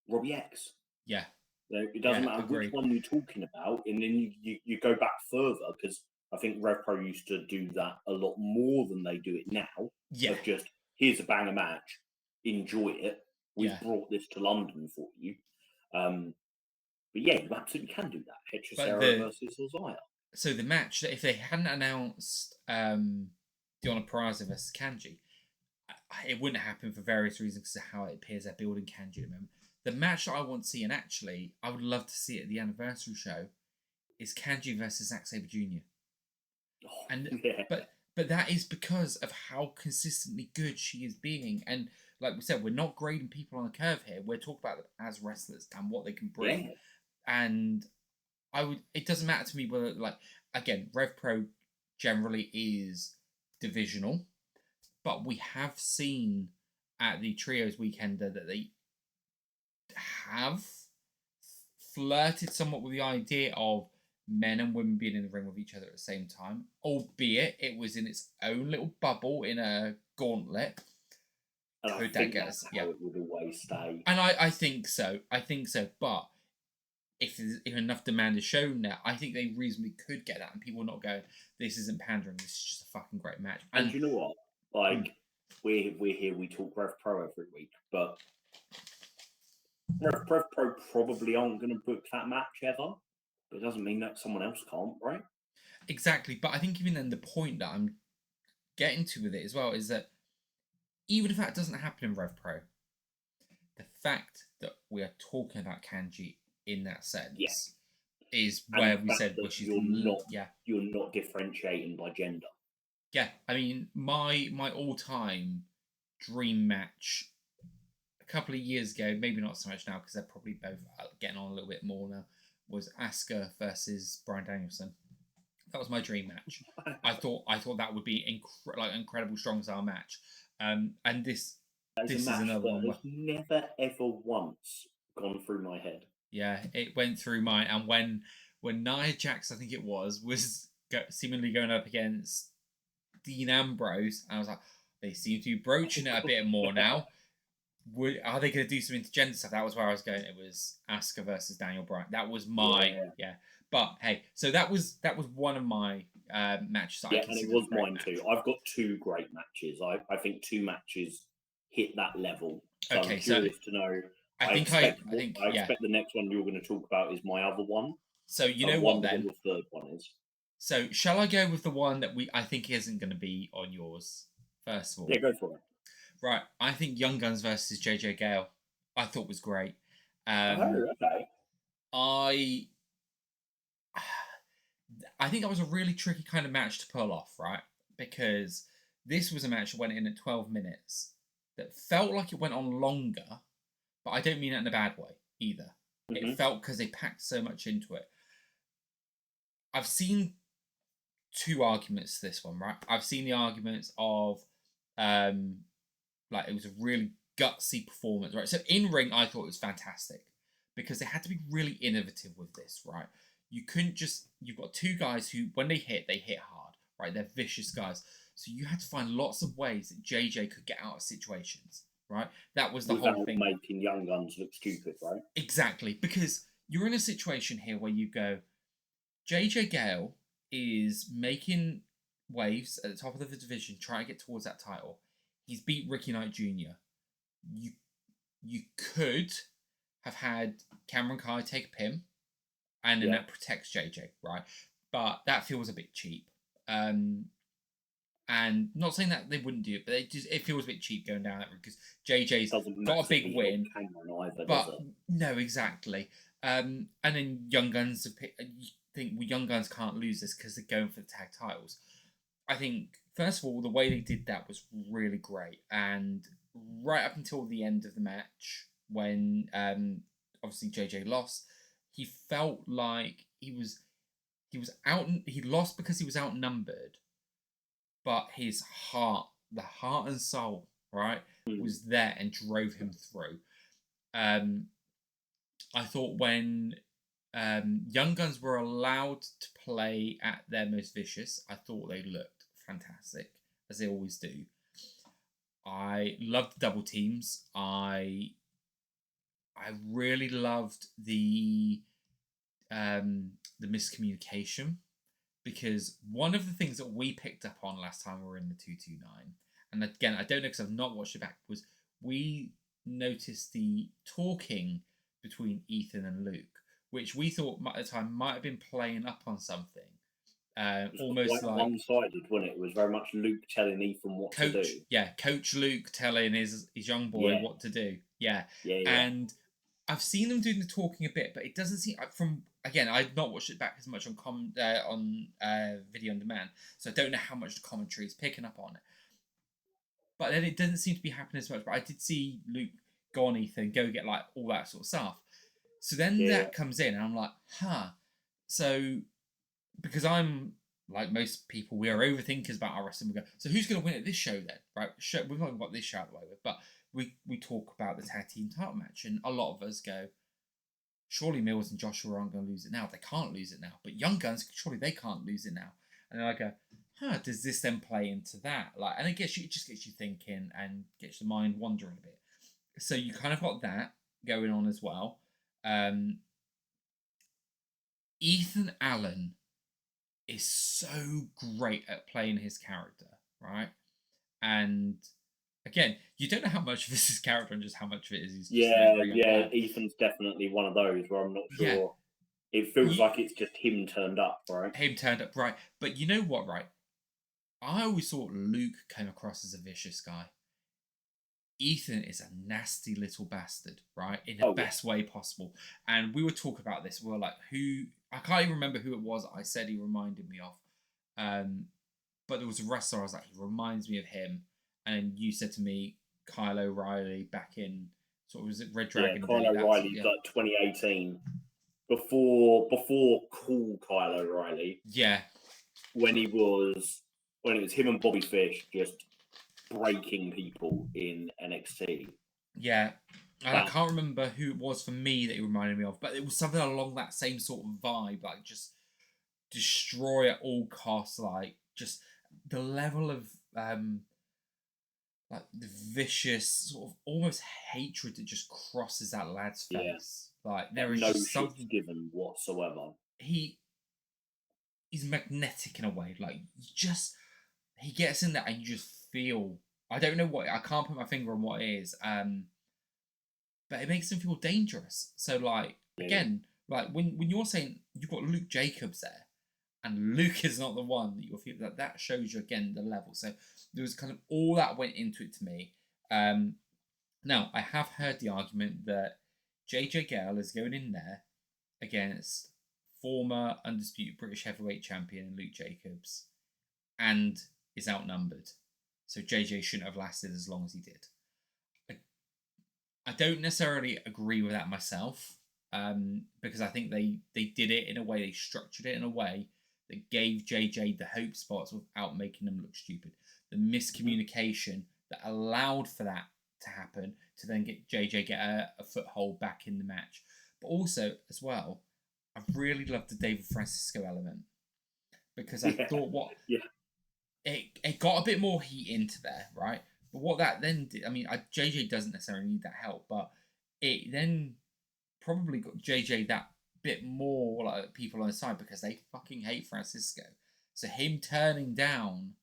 Robbie X. Yeah. It doesn't matter which one you're talking about, and then you go back further because I think RevPro used to do that a lot more than they do it now. Yeah. Of just here's a banger match, enjoy it. We've brought this to London for you. But yeah, you absolutely can do that. Hechicera versus Ozaya. So the match, if they hadn't announced Donna Purrazzo versus Kanji, it wouldn't happen for various reasons because of how it appears they're building Kanji at the moment. The match that I want to see, and actually I would love to see it at the anniversary show, is Kanji versus Zack Sabre Jr. But that is because of how consistently good she is being. And like we said, we're not grading people on a curve here. We're talking about them as wrestlers and what they can bring. Yeah. And it doesn't matter to me whether, again, RevPro generally is divisional, but we have seen at the Trios Weekender that they have flirted somewhat with the idea of men and women being in the ring with each other at the same time, albeit it was in its own little bubble in a gauntlet. And I think that's how it would always stay. And I think so. But if enough demand is shown now, I think they reasonably could get that, and people not go, this isn't pandering, this is just a fucking great match. And you know what? Like, we're here, we talk RevPro every week, but RevPro probably aren't going to book that match ever. But it doesn't mean that someone else can't, right? Exactly. But I think even then, the point that I'm getting to with it as well is that even if that doesn't happen in RevPro, the fact that we are talking about Kanji in that sense is where we said you're not differentiating by gender. Yeah, I mean, my all-time dream match a couple of years ago, maybe not so much now because they're probably both getting on a little bit more now, was Asuka versus Bryan Danielson. That was my dream match. I thought that would be incredible strong style match. And this is another one. That has never ever once gone through my head. Yeah, it went through mine. And when Nia Jax, I think it was seemingly going up against Dean Ambrose, and I was like, they seem to be broaching it a bit more now. Are they going to do some intergender stuff? That was where I was going. It was Asuka versus Daniel Bryan. That was my But hey, so that was one of my matches. And it was mine too. I've got two great matches. I think two matches hit that level. So I'm curious to know. I expect the next one you're going to talk about is my other one. So you know what then? The third one is. So shall I go with the one that I think isn't going to be on yours first of all? Yeah, go for it. Right, I think Young Guns versus JJ Gale, I thought was great. Okay. I think that was a really tricky kind of match to pull off, right? Because this was a match that went in at 12 minutes that felt like it went on longer, but I don't mean that in a bad way either. Mm-hmm. It felt because they packed so much into it. I've seen two arguments to this one, right? I've seen the arguments of it was a really gutsy performance, right? So in ring, I thought it was fantastic because they had to be really innovative with this, right? You couldn't you've got two guys who, when they hit hard, right? They're vicious guys. So you had to find lots of ways that JJ could get out of situations, right? That was the whole thing. Making Young Guns look stupid, right? Exactly, because you're in a situation here where you go, JJ Gale is making waves at the top of the division, trying to get towards that title. He's beat Ricky Knight Jr. You could have had Cameron Kai take a pin and then that protects JJ, right? But that feels a bit cheap. And not saying that they wouldn't do it, but it feels a bit cheap going down that route because JJ's got a big win. Either, but no, exactly. And then Young Guns you think Young Guns can't lose this because they're going for the tag titles. I think first of all the way they did that was really great, and right up until the end of the match when obviously JJ lost, he felt like he was out. He lost because he was outnumbered, but his heart, the heart and soul, right, was there and drove him through. I thought when Young Guns were allowed to play at their most vicious, I thought they looked fantastic, as they always do. I loved the double teams. I really loved the miscommunication, because one of the things that we picked up on last time we were in the 229, and again, I don't know because I've not watched it back, was we noticed the talking between Ethan and Luke, which we thought at the time might have been playing up on something. Almost like one-sided, wasn't it? It was very much Luke telling Ethan what to do. Yeah, Coach Luke telling his young boy what to do. Yeah. And I've seen them doing the talking a bit, but it doesn't seem from. Again, I've not watched it back as much on video on demand, so I don't know how much the commentary is picking up on it. But then it doesn't seem to be happening as much. But I did see Luke go on Ethan, go get like all that sort of stuff. So then that comes in, and I'm like, huh. So because I'm like most people, we are overthinkers about our wrestling. We go, so who's going to win at this show then? Right? We've not even got this show out of the way with, but we talk about the tag team title match, and a lot of us go, surely Mills and Joshua aren't going to lose it now. They can't lose it now. But Young Guns, surely they can't lose it now. And then I go, does this then play into that? Like, and it just gets you thinking and gets your mind wandering a bit. So you kind of got that going on as well. Ethan Allen is so great at playing his character, right? And again, you don't know how much of this is character and just how much of it is. Ethan's definitely one of those where I'm not sure. Yeah. It feels like it's just him turned up, right? Him turned up, right? But you know what, right? I always thought Luke came across as a vicious guy. Ethan is a nasty little bastard, right? In the best way possible. And we were talking about this. We were like, I can't even remember who it was I said he reminded me of. But there was a wrestler I was like, he reminds me of him. And you said to me, Kyle O'Reilly back in, sort of, was it Red Dragon? Yeah, Kyle O'Reilly, like 2018. Before cool Kyle O'Reilly. Yeah. When it was him and Bobby Fish just breaking people in NXT. Yeah. And I can't remember who it was for me that he reminded me of, but it was something along that same sort of vibe, like just destroy at all costs, like just the level of like the vicious sort of almost hatred that just crosses that lad's face. Like there is no just something given whatsoever. He's magnetic in a way, like he gets in there and you just feel, I don't know what, I can't put my finger on what it is, but it makes him feel dangerous. So like again, like when you're saying you've got Luke Jacobs there, and Luke is not the one that you'll feel, that shows you again the level. So there was kind of all that went into it to me. Now I have heard the argument that JJ Gale is going in there against former undisputed British heavyweight champion Luke Jacobs, and is outnumbered. So JJ shouldn't have lasted as long as he did. I don't necessarily agree with that myself, because I think they did it in a way, they structured it in a way that gave JJ the hope spots without making them look stupid. The miscommunication that allowed for that to happen to then get JJ get a foothold back in the match. But also, as well, I really loved the David Francisco element, because I thought it got a bit more heat into there, right? But what that then did, I mean, JJ doesn't necessarily need that help, but it then probably got JJ that bit more like people on his side, because they fucking hate Francisco. So him turning down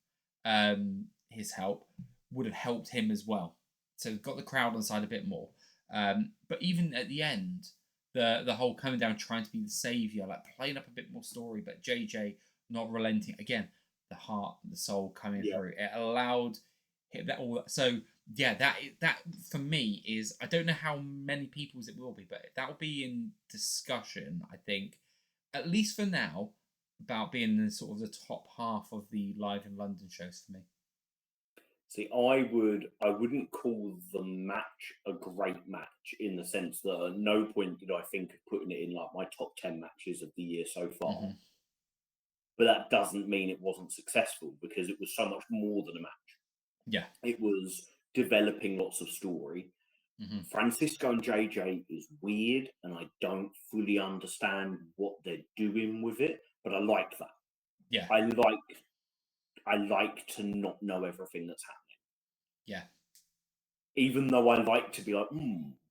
his help would have helped him as well. So got the crowd on side a bit more. But even at the end, the whole coming down, trying to be the savior, like playing up a bit more story, but JJ not relenting. Again, the heart, the soul coming through. It allowed hit that all. So yeah, that for me is, I don't know how many people's it will be, but that will be in discussion, I think, at least for now, about being in sort of the top half of the live in London shows for me. See, I wouldn't call the match a great match in the sense that at no point did I think of putting it in like my top 10 matches of the year so far. Mm-hmm. But that doesn't mean it wasn't successful, because it was so much more than a match. Yeah. It was developing lots of story. Mm-hmm. Francisco and JJ is weird, and I don't fully understand what they're doing with it, but I like that. Yeah. I like to not know everything that's happening. Yeah. Even though I like to be like,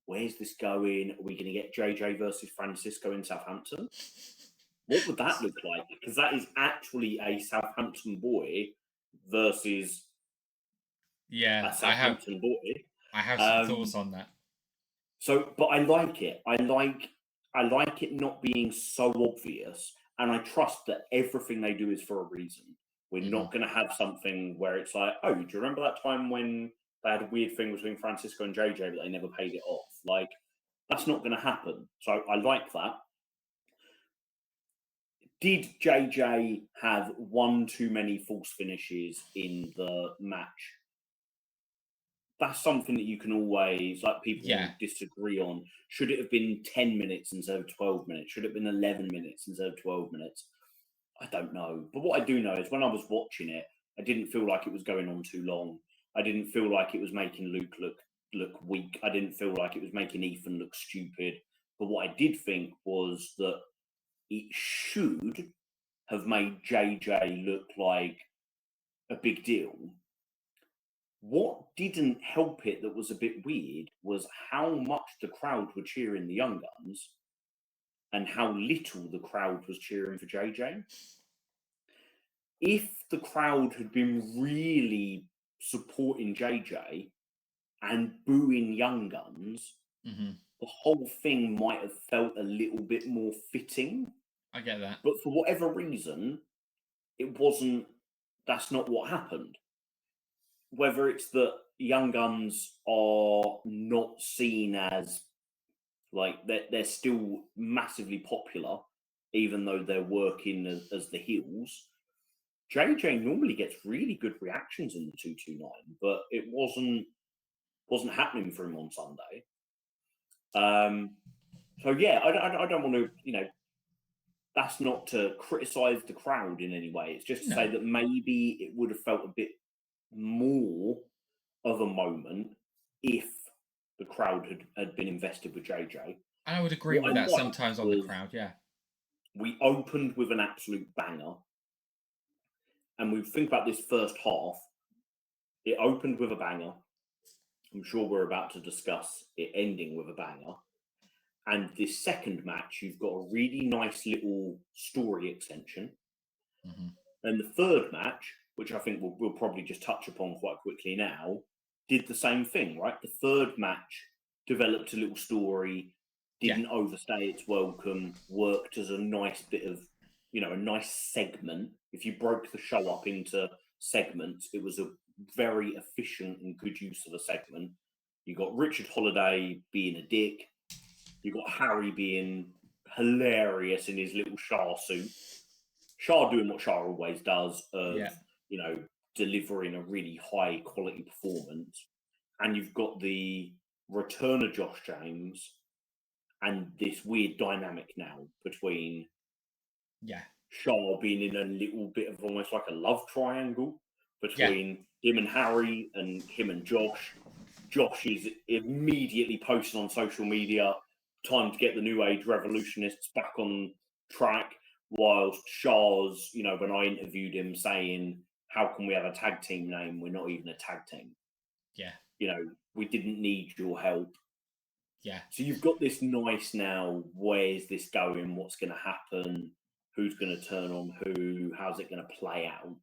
where's this going? Are we going to get JJ versus Francisco in Southampton? What would that look like? Because that is actually a Southampton boy versus a Southampton boy. I have some thoughts on that. So, but I like it. I like it not being so obvious, and I trust that everything they do is for a reason. We're not going to have something where it's like, oh, do you remember that time when they had a weird thing between Francisco and JJ, but they never paid it off? Like, that's not going to happen. So I like that. Did JJ have one too many false finishes in the match? That's something that you can always, like, people disagree on. Should it have been 10 minutes instead of 12 minutes? Should it have been 11 minutes instead of 12 minutes? I don't know. But what I do know is when I was watching it, I didn't feel like it was going on too long. I didn't feel like it was making Luke look weak. I didn't feel like it was making Ethan look stupid. But what I did think was that it should have made JJ look like a big deal. What didn't help it, that was a bit weird, was how much the crowd were cheering the Young Guns and how little the crowd was cheering for JJ. If the crowd had been really supporting JJ and booing Young Guns, the whole thing might have felt a little bit more fitting. I get that. But for whatever reason, it wasn't, that's not what happened. Whether it's that Young Guns are not seen as, like, they're still massively popular, even though they're working as the heels. JJ normally gets really good reactions in the 229, but it wasn't happening for him on Sunday. So yeah, I don't want to, that's not to criticize the crowd in any way. It's just to say that maybe it would have felt a bit more of a moment if the crowd had been invested with JJ. I would agree with that sometimes on the crowd, yeah. We opened with an absolute banger. And we think about this first half, it opened with a banger. I'm sure we're about to discuss it ending with a banger. And this second match, you've got a really nice little story extension. And the third match, which I think we'll probably just touch upon quite quickly now, did the same thing, right? The third match developed a little story, didn't overstay its welcome, worked as a nice bit of, a nice segment. If you broke the show up into segments, it was a very efficient and good use of a segment. You got Richard Holiday being a dick. You got Harry being hilarious in his little Shah suit. Shah doing what Shah always does of, delivering a really high quality performance. And you've got the return of Josh James and this weird dynamic now between Shah being in a little bit of almost like a love triangle between him and Harry and him and Josh. Josh is immediately posting on social media, time to get the New Age revolutionists back on track, whilst Shah's, when I interviewed him, saying, how can we have a tag team name? We're not even a tag team. Yeah. We didn't need your help. Yeah. So you've got this nice now, where's this going? What's going to happen? Who's going to turn on who? How's it going to play out?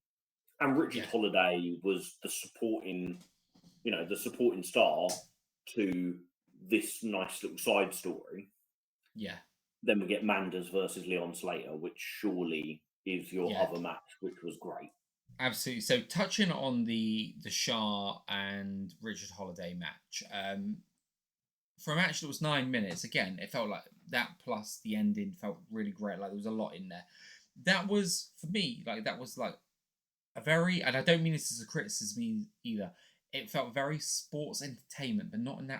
And Richard Holiday was the supporting star to this nice little side story. Yeah. Then we get Manders versus Leon Slater, which surely is your Yeah. other match, which was great. Absolutely. So touching on the Shah and Richard Holiday match, for a match that was 9 minutes, again, it felt like that plus the ending felt really great. Like there was a lot in there. That was for me, like that was like a very, and I don't mean this as a criticism either. It felt very sports entertainment, but not in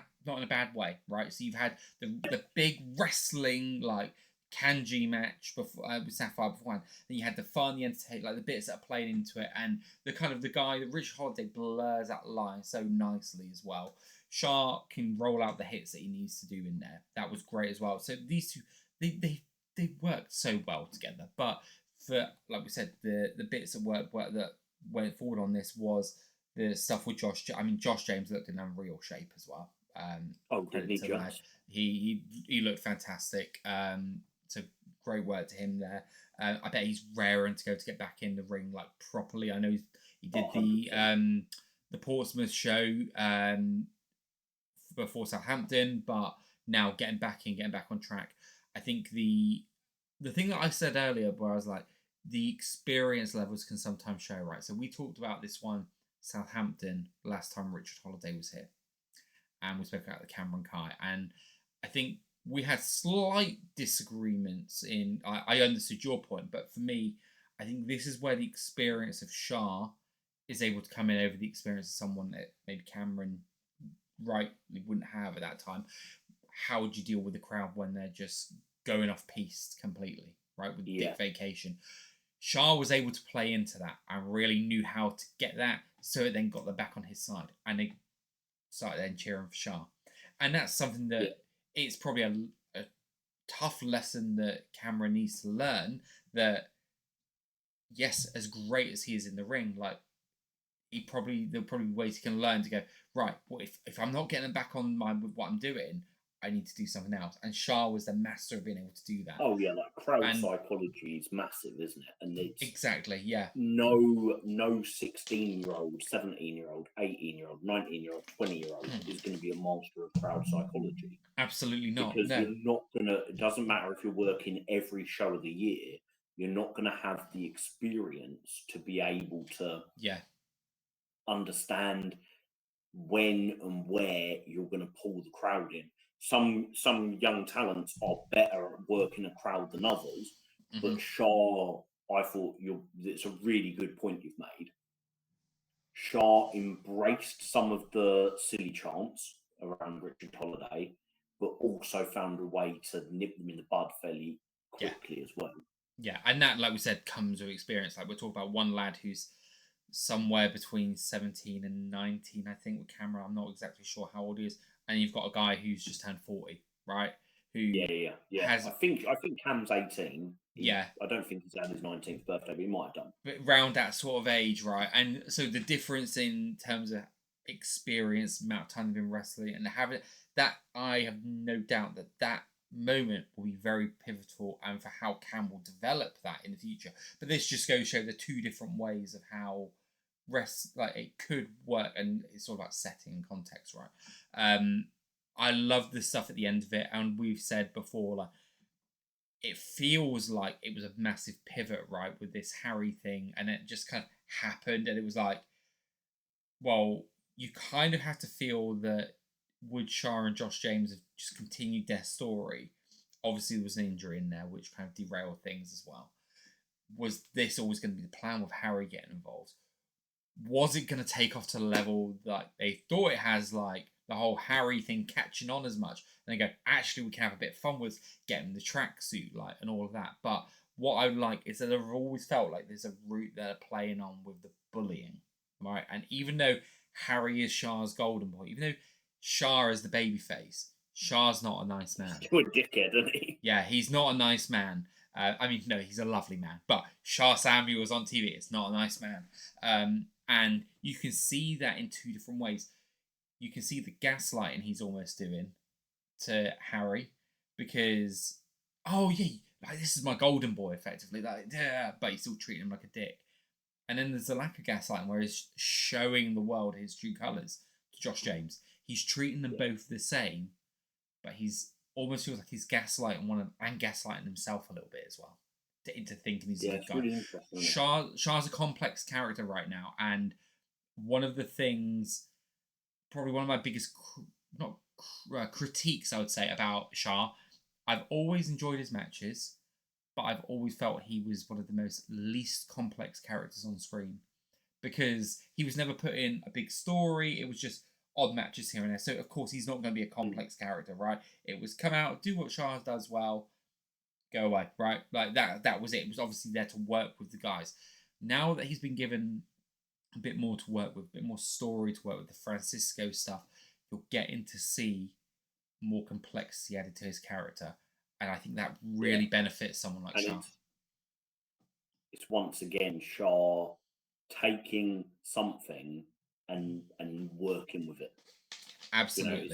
a bad way, right? So you've had the big wrestling like Kanji match before with Sapphire beforehand. Then you had the fun, the entertainment, like the bits that are playing into it, and the kind of the guy, Rich Holiday, blurs that line so nicely as well. Shah can roll out the hits that he needs to do in there. That was great as well. So these two, they worked so well together. But for like we said, the bits of work that went forward on this was the stuff with Josh. I mean, Josh James looked in unreal shape as well. Didn't he Credit to the lad. just? He looked fantastic. So great work to him there. I bet he's raring to go to get back in the ring like properly. I know he did 100%. the Portsmouth show before Southampton, but now getting back on track. I think the thing that I said earlier, where I was like, the experience levels can sometimes show, right? So we talked about this one, Southampton, last time Richard Holiday was here, and we spoke about the Cameron Kai, and I think we had slight disagreements in. I understood your point, but for me, I think this is where the experience of Shah is able to come in over the experience of someone that maybe Cameron rightly wouldn't have at that time. How would you deal with the crowd when they're just going off piste completely, right? With Dick Vacation. Shah was able to play into that and really knew how to get that, so it then got them back on his side, and they started then cheering for Shah. And that's something that it's probably a tough lesson that Cameron needs to learn. That yes, as great as he is in the ring, like there'll probably be ways he can learn to go right. Well, if I'm not getting back on with what I'm doing, I need to do something else. And Shah was the master of being able to do that. Oh yeah, like crowd psychology is massive, isn't it? And it's exactly, yeah. No 16-year-old, 17-year-old, 18-year-old, 19-year-old, 20-year-old is going to be a master of crowd psychology. Absolutely not. Because no. you're not gonna. It doesn't matter if you're working every show of the year. You're not going to have the experience to be able to understand when and where you're going to pull the crowd in. Some young talents are better at working a crowd than others, but Shah, I thought it's a really good point you've made. Shah embraced some of the silly chants around Richard Holiday, but also found a way to nip them in the bud fairly quickly as well. Yeah, and that, like we said, comes with experience. Like we're talking about one lad who's somewhere between 17 and 19, I think, with Cameron. I'm not exactly sure how old he is. And you've got a guy who's just turned 40, right? Who has... I think Cam's 18. I don't think he's had his 19th birthday, but he might have done. But around that sort of age, right? And so the difference in terms of experience, amount of time they've been wrestling, and having that, I have no doubt that moment will be very pivotal and for how Cam will develop that in the future. But this just goes to show the two different ways of how it could work, and it's all about setting and context, right? I love the stuff at the end of it, and we've said before, like, it feels like it was a massive pivot, right, with this Harry thing, and it just kind of happened, and it was like, well, you kind of have to feel that Wood, Shah and Josh James have just continued their story. Obviously, there was an injury in there, which kind of derailed things as well. Was this always going to be the plan with Harry getting involved? Was it going to take off to the level that they thought it has, like the whole Harry thing catching on as much? And they go, actually, we can have a bit of fun with getting the tracksuit, like, and all of that. But what I like is that I've always felt like there's a route they're playing on with the bullying, right? And even though Harry is Shah's golden boy, even though Shah is the babyface, Shah's not a nice man. He's a dickhead, isn't he? Yeah, he's not a nice man. I mean, no, he's a lovely man. But Shah Samuel's on TV. It's not a nice man. And you can see that in two different ways. You can see the gaslighting he's almost doing to Harry, because, oh yeah, like, this is my golden boy, effectively. Like, yeah, but he's still treating him like a dick. And then there's a lack of gaslighting where he's showing the world his true colours to Josh James. He's treating them both the same, but he's almost feels like he's gaslighting and gaslighting himself a little bit as well, into thinking he's a Yeah, good it's guy. really interesting. Shah's a complex character right now, and one of the things, probably one of my biggest critiques, I would say, about Shah, I've always enjoyed his matches, but I've always felt he was one of the most least complex characters on screen, because he was never put in a big story. It was just odd matches here and there. So of course he's not going to be a complex character, right? It was come out, do what Shah does well, go away, right? Like that was it. It was obviously there to work with the guys. Now that he's been given a bit more to work with, a bit more story to work with, the Francisco stuff, you're getting to see more complexity added to his character. And I think that really benefits someone like Shah. It's once again Shah taking something and working with it. Absolutely.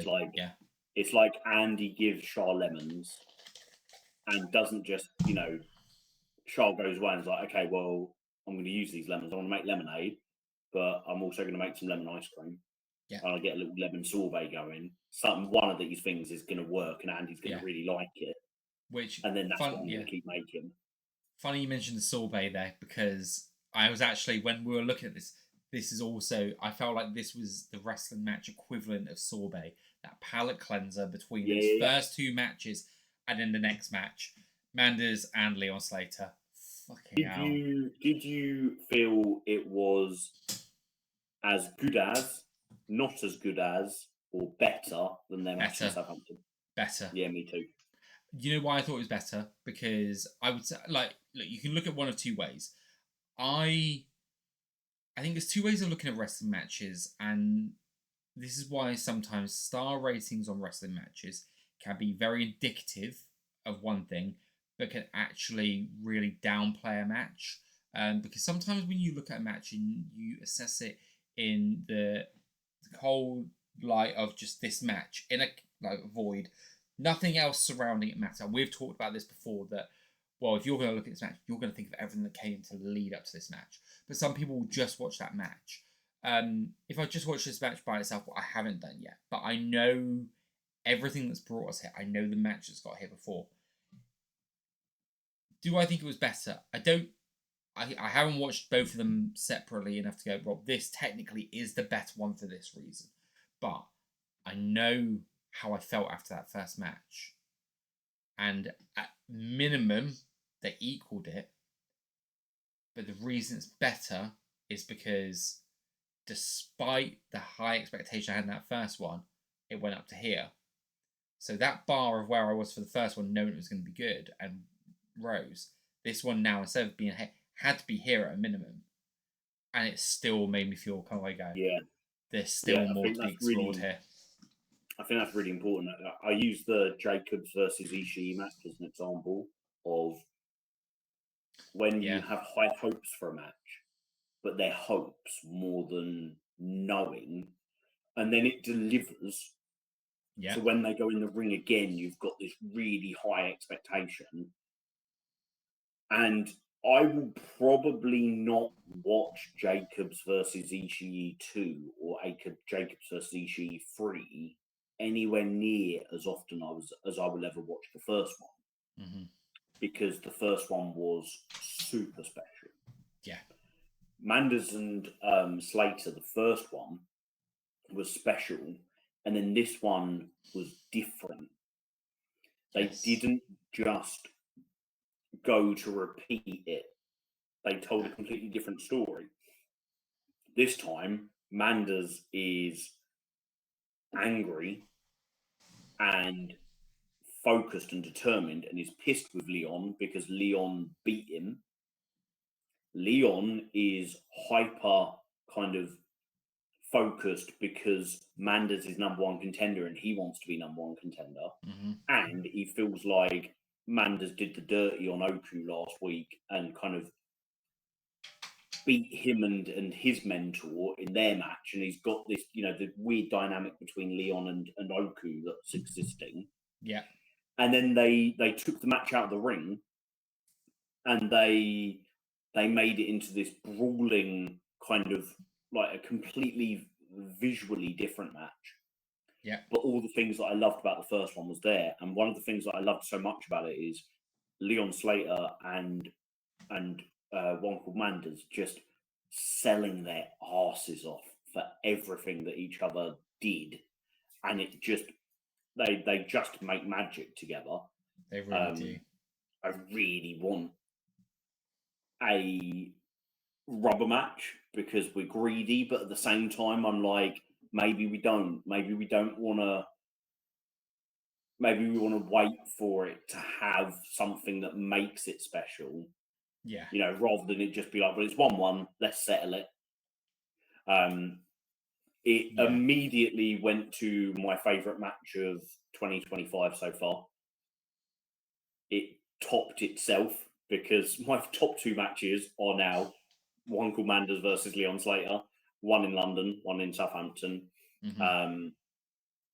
It's like Andy gives Shah lemons and doesn't just, Shah goes away and is like, okay, well, I'm going to use these lemons. I want to make lemonade, but I'm also going to make some lemon ice cream. Yeah. And I get a little lemon sorbet going. One of these things is going to work, and Andy's going to really like it. And then that's what I'm going to keep making. Funny you mentioned the sorbet there, because I was actually, when we were looking at this is also, I felt like this was the wrestling match equivalent of sorbet, that palate cleanser between those first two matches and then the next match, Manders and Leon Slater. Fucking hell. Did you feel it was as good as, not as good as, or better than their match in Southampton? Better. Yeah, me too. You know why I thought it was better? Because I would say, like, look, you can look at one of two ways. I think there's two ways of looking at wrestling matches, and this is why sometimes star ratings on wrestling matches can be very indicative of one thing, but can actually really downplay a match. Because sometimes when you look at a match and you assess it in the whole light of just this match, in a void, nothing else surrounding it matter. We've talked about this before, that, well, if you're going to look at this match, you're going to think of everything that came to lead up to this match. But some people will just watch that match. If I just watch this match by itself, I haven't done yet, but I know everything that's brought us here. I know the match that's got here before. Do I think it was better? I don't. I haven't watched both of them separately enough to go, well, this technically is the better one for this reason. But I know how I felt after that first match. And at minimum, they equaled it. But the reason it's better is because despite the high expectation I had in that first one, it went up to here. So that bar of where I was for the first one, knowing it was going to be good, and rose. This one now, instead of being had to be here at a minimum, and it still made me feel kind of like, there's still more to be explored here. I think that's really important. I use the Jacobs versus Ishii match as an example of when you have high hopes for a match, but they're hopes more than knowing, and then it delivers. Yeah. So when they go in the ring again, you've got this really high expectation. And I will probably not watch Jacobs versus Ishii 2 or Jacobs versus Ishii 3 anywhere near as often as I will ever watch the first one. Mm-hmm. Because the first one was super special. Yeah. Manders and Slater, the first one, was special. And then this one was different. They didn't just go to repeat it. They told a completely different story. This time, Manders is angry and focused and determined, and is pissed with Leon because Leon beat him. Leon is hyper kind of focused because Manders is number one contender and he wants to be number one contender. Mm-hmm. And he feels like Manders did the dirty on Oku last week and kind of beat him and his mentor in their match. And he's got this, the weird dynamic between Leon and Oku that's existing. Yeah. And then they took the match out of the ring and they made it into this brawling kind of like a completely visually different match. Yeah. But all the things that I loved about the first one was there. And one of the things that I loved so much about it is Leon Slater and one called Manders just selling their asses off for everything that each other did, and it just they just make magic together. They really do. I really want a rubber match because we're greedy, but at the same time, I'm like, maybe we don't. Maybe we don't want to. Maybe we want to wait for it to have something that makes it special. Yeah. You know, rather than it just be like, well, it's 1-1, let's settle it. It immediately went to my favourite match of 2025 so far. It topped itself because my top 2 matches are now one called Manders versus Leon Slater, one in London, one in Southampton.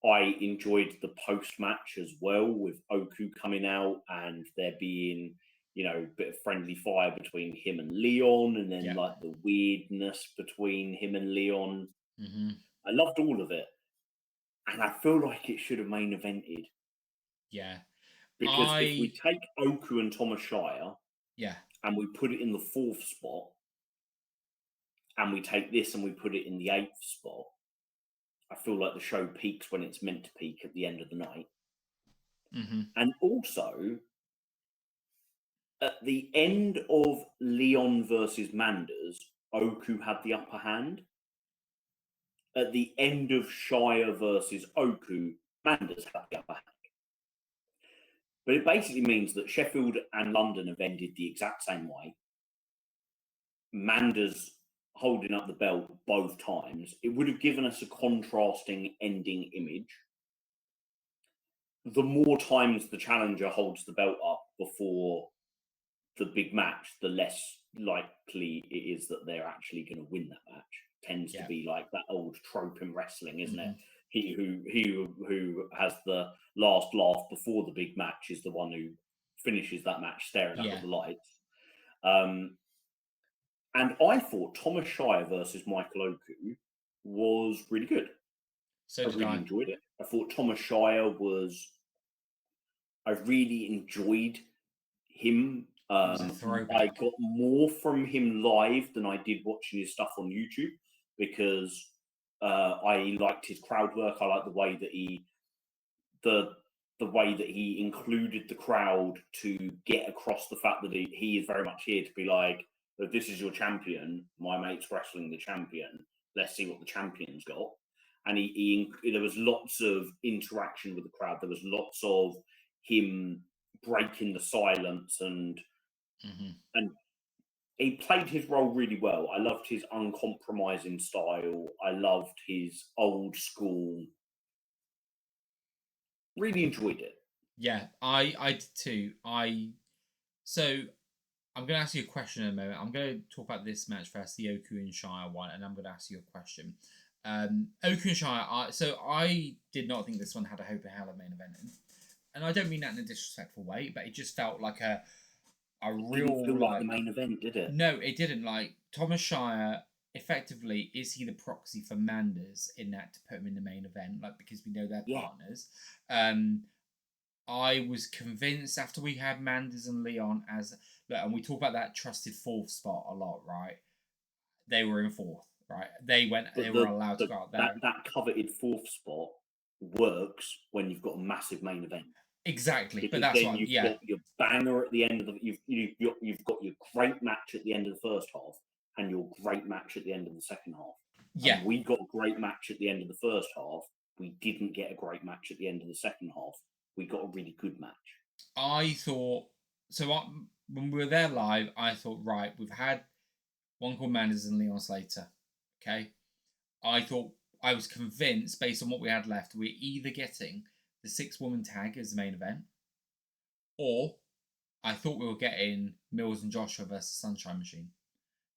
I enjoyed the post match as well with Oku coming out and there being, you know, a bit of friendly fire between him and Leon, and then like the weirdness between him and Leon. I loved all of it, and I feel like it should have main evented. Yeah, because if we take Oku and Thomas Shire, and we put it in the 4th spot, and we take this and we put it in the 8th spot, I feel like the show peaks when it's meant to peak at the end of the night. And also, at the end of Leon versus Manders, Oku had the upper hand. At the end of Shire versus Oku, Manders had the upper hand. But it basically means that Sheffield and London have ended the exact same way. Manders holding up the belt both times. It would have given us a contrasting ending image. The more times the challenger holds the belt up before the big match, the less likely it is that they're actually going to win that match. Tends to be like that old trope in wrestling, isn't it? He who has the last laugh before the big match is the one who finishes that match staring up at the lights. And I thought Thomas Shire versus Michael Oku was really good. So I really enjoyed it. I thought Thomas Shire was. I really enjoyed him. I got more from him live than I did watching his stuff on YouTube because I liked his crowd work. I liked the way that the way that he included the crowd to get across the fact that he is very much here to be like, this is your champion, my mate's wrestling the champion, let's see what the champion's got. And there was lots of interaction with the crowd. There was lots of him breaking the silence and he played his role really well. I loved his uncompromising style. I loved his old school. Really enjoyed it. Yeah, I did too. So I'm going to ask you a question in a moment. I'm going to talk about this match first, the Oku and Shire one, and I'm going to ask you a question. Oku and Shire, I did not think this one had a hope in hell of main event. And I don't mean that in a disrespectful way, but it just felt like a real... Didn't feel like the main event, did it? No, it didn't. Like, Thomas Shire, effectively, is he the proxy for Manders in that to put him in the main event? Like, because we know they're partners. I was convinced after we had Manders and Leon and we talk about that trusted 4th spot a lot, right? They were in 4th, right? They were allowed to go out there. That coveted 4th spot works when you've got a massive main event. Exactly, because but that's then you've got your banger at the end of you've got your great match at the end of the first half and your great match at the end of the second half. Yeah, and we got a great match at the end of the first half. We didn't get a great match at the end of the second half. We got a really good match. I thought so. When we were there live, I thought, right, we've had one called Manders and Leon Slater. Okay, I was convinced based on what we had left, we're either getting the 6-woman tag as the main event, or I thought we were getting Mills and Joshua versus Sunshine Machine.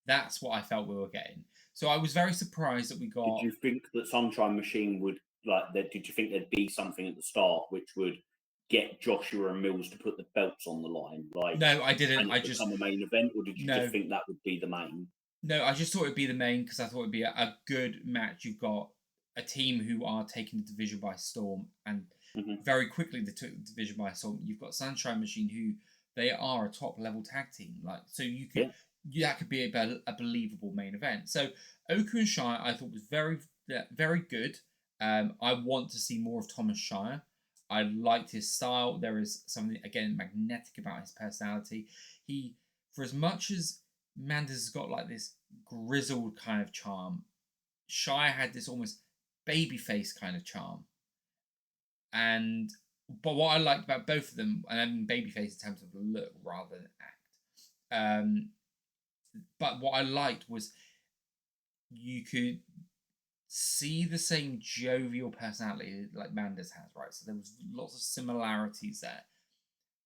That's what I felt we were getting. So I was very surprised that we got. Did you think that Sunshine Machine would Did you think there'd be something at the start which would get Joshua and Mills to put the belts on the line? No, I didn't. I just become a main event, or did you just think that would be the main? No, I just thought it'd be the main because I thought it'd be a good match. You've got a team who are taking the division by storm, and Mhm. very quickly they took the division by storm. You've got Sunshine Machine, who they are a top level tag team. Like, so you could that could be a believable main event. So Oku and Shire, I thought was very good. I want to see more of Thomas Shire. I liked his style. There is something again magnetic about his personality. He, for as much as Manders has got like this grizzled kind of charm, Shire had this almost babyface kind of charm. And but what I liked about both of them, and I mean babyface in terms of look rather than act, but what I liked was you could see the same jovial personality like Manders has, right? So there was lots of similarities there.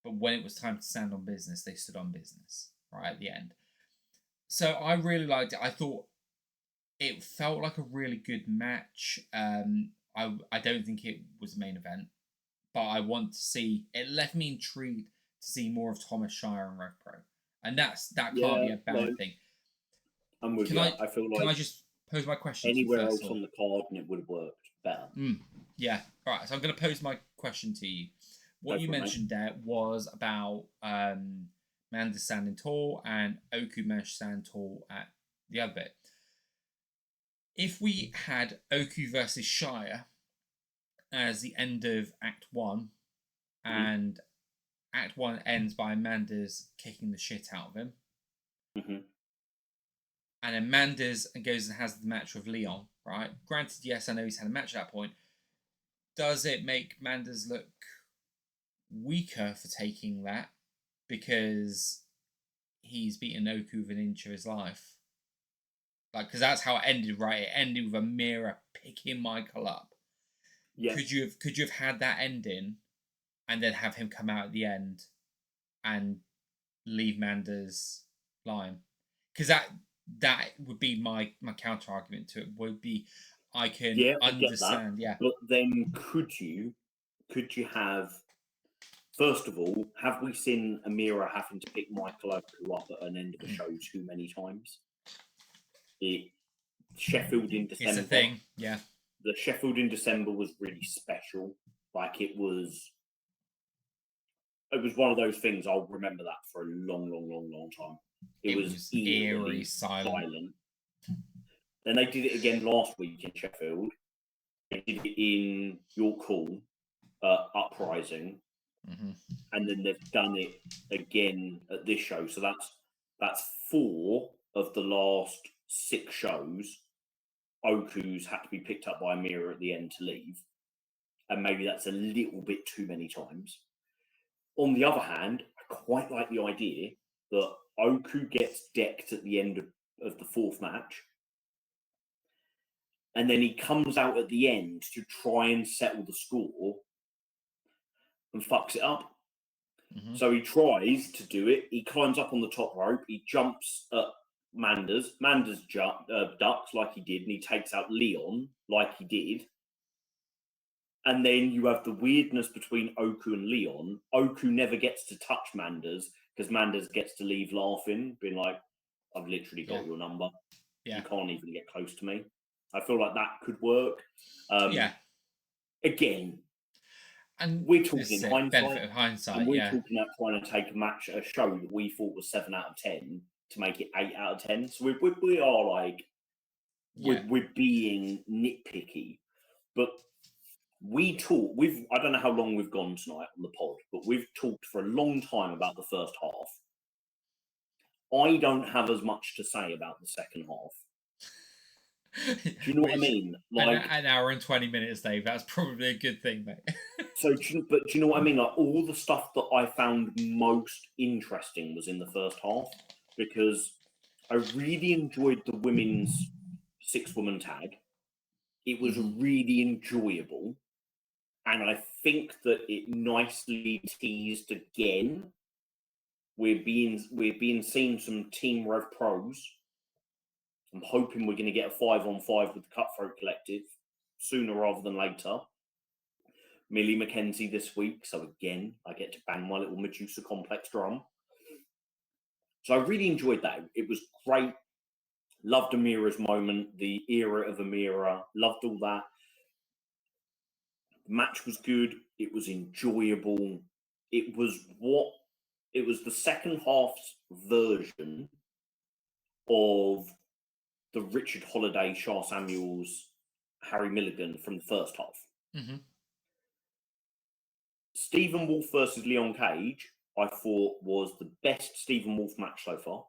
But when it was time to stand on business, they stood on business, right, at the end. So I really liked it. I thought it felt like a really good match. I don't think it was a main event, but I want to see. It left me intrigued to see more of Thomas Shire and RevPro, and that can't be a bad thing. I'm with Can you. I feel can I like just pose my question anywhere to you else first, on the card and it would have worked better. Yeah. All right. So I'm going to pose my question to you. What you mentioned there was about Manders standing tall and Oku managed to stand tall at the other bit. If we had Oku versus Shire as the end of Act 1, and Act 1 ends by Manders kicking the shit out of him, and then Manders goes and has the match with Leon, right? Granted, yes, I know he's had a match at that point. Does it make Manders look weaker for taking that because he's beaten Oku within an inch of his life? Like, because that's how it ended, right? It ended with Amira picking Michael up. Yeah. Could you have had that ending, and then have him come out at the end, and leave Manders lying? Because that would be my counter argument to it. Would be, I can understand. Yeah. But then could you have, first of all, have we seen Amira having to pick Michael Oku up at an end of a show too many times? Sheffield in December. It's a thing, yeah. The Sheffield in December was really special. Like, it was one of those things. I'll remember that for a long time. It was eerie, silent. Then they did it again last week in Sheffield. They did it in York Hall, Uprising, and then they've done it again at this show. So that's 4 of the last 6 shows. Oku's had to be picked up by a mirror at the end to leave, and maybe that's a little bit too many times. On the other hand, I quite like the idea that Oku gets decked at the end of the 4th match, and then he comes out at the end to try and settle the score and fucks it up. So he tries to do it. He climbs up on the top rope. He jumps at Manders. Manders ducks like he did, and he takes out Leon like he did. And then you have the weirdness between Oku and Leon. Oku never gets to touch Manders because Manders gets to leave laughing, being like, I've literally got your number. Yeah. You can't even get close to me. I feel like that could work. Again, and we're talking benefit of hindsight. And we're talking about trying to take a show that we thought was 7 out of 10 to make it 8 out of 10. So we are like, we're being nitpicky. But I don't know how long we've gone tonight on the pod, but we've talked for a long time about the first half. I don't have as much to say about the second half. Do you know what I mean? Like an hour and 20 minutes, Dave. That's probably a good thing, mate. Do you know what I mean? Like, all the stuff that I found most interesting was in the first half, because I really enjoyed the women's 6-woman tag. It was really enjoyable, and I think that it nicely teased again. We're being seen some Team RevPros. I'm hoping we're going to get a 5-on-5 with the Cutthroat Collective sooner rather than later. Millie McKenzie this week, so again, I get to bang my little Medusa Complex drum. So I really enjoyed that. It was great. Loved Amira's moment, the era of Amira. Loved all that. The match was good. It was enjoyable. It was the second half's version of the Richard Holiday, Shah Samuels, Harry Milligan from the first half. Mm-hmm. Stephen Wolf versus Leon Cage, I thought was the best Stephen Wolf match so far.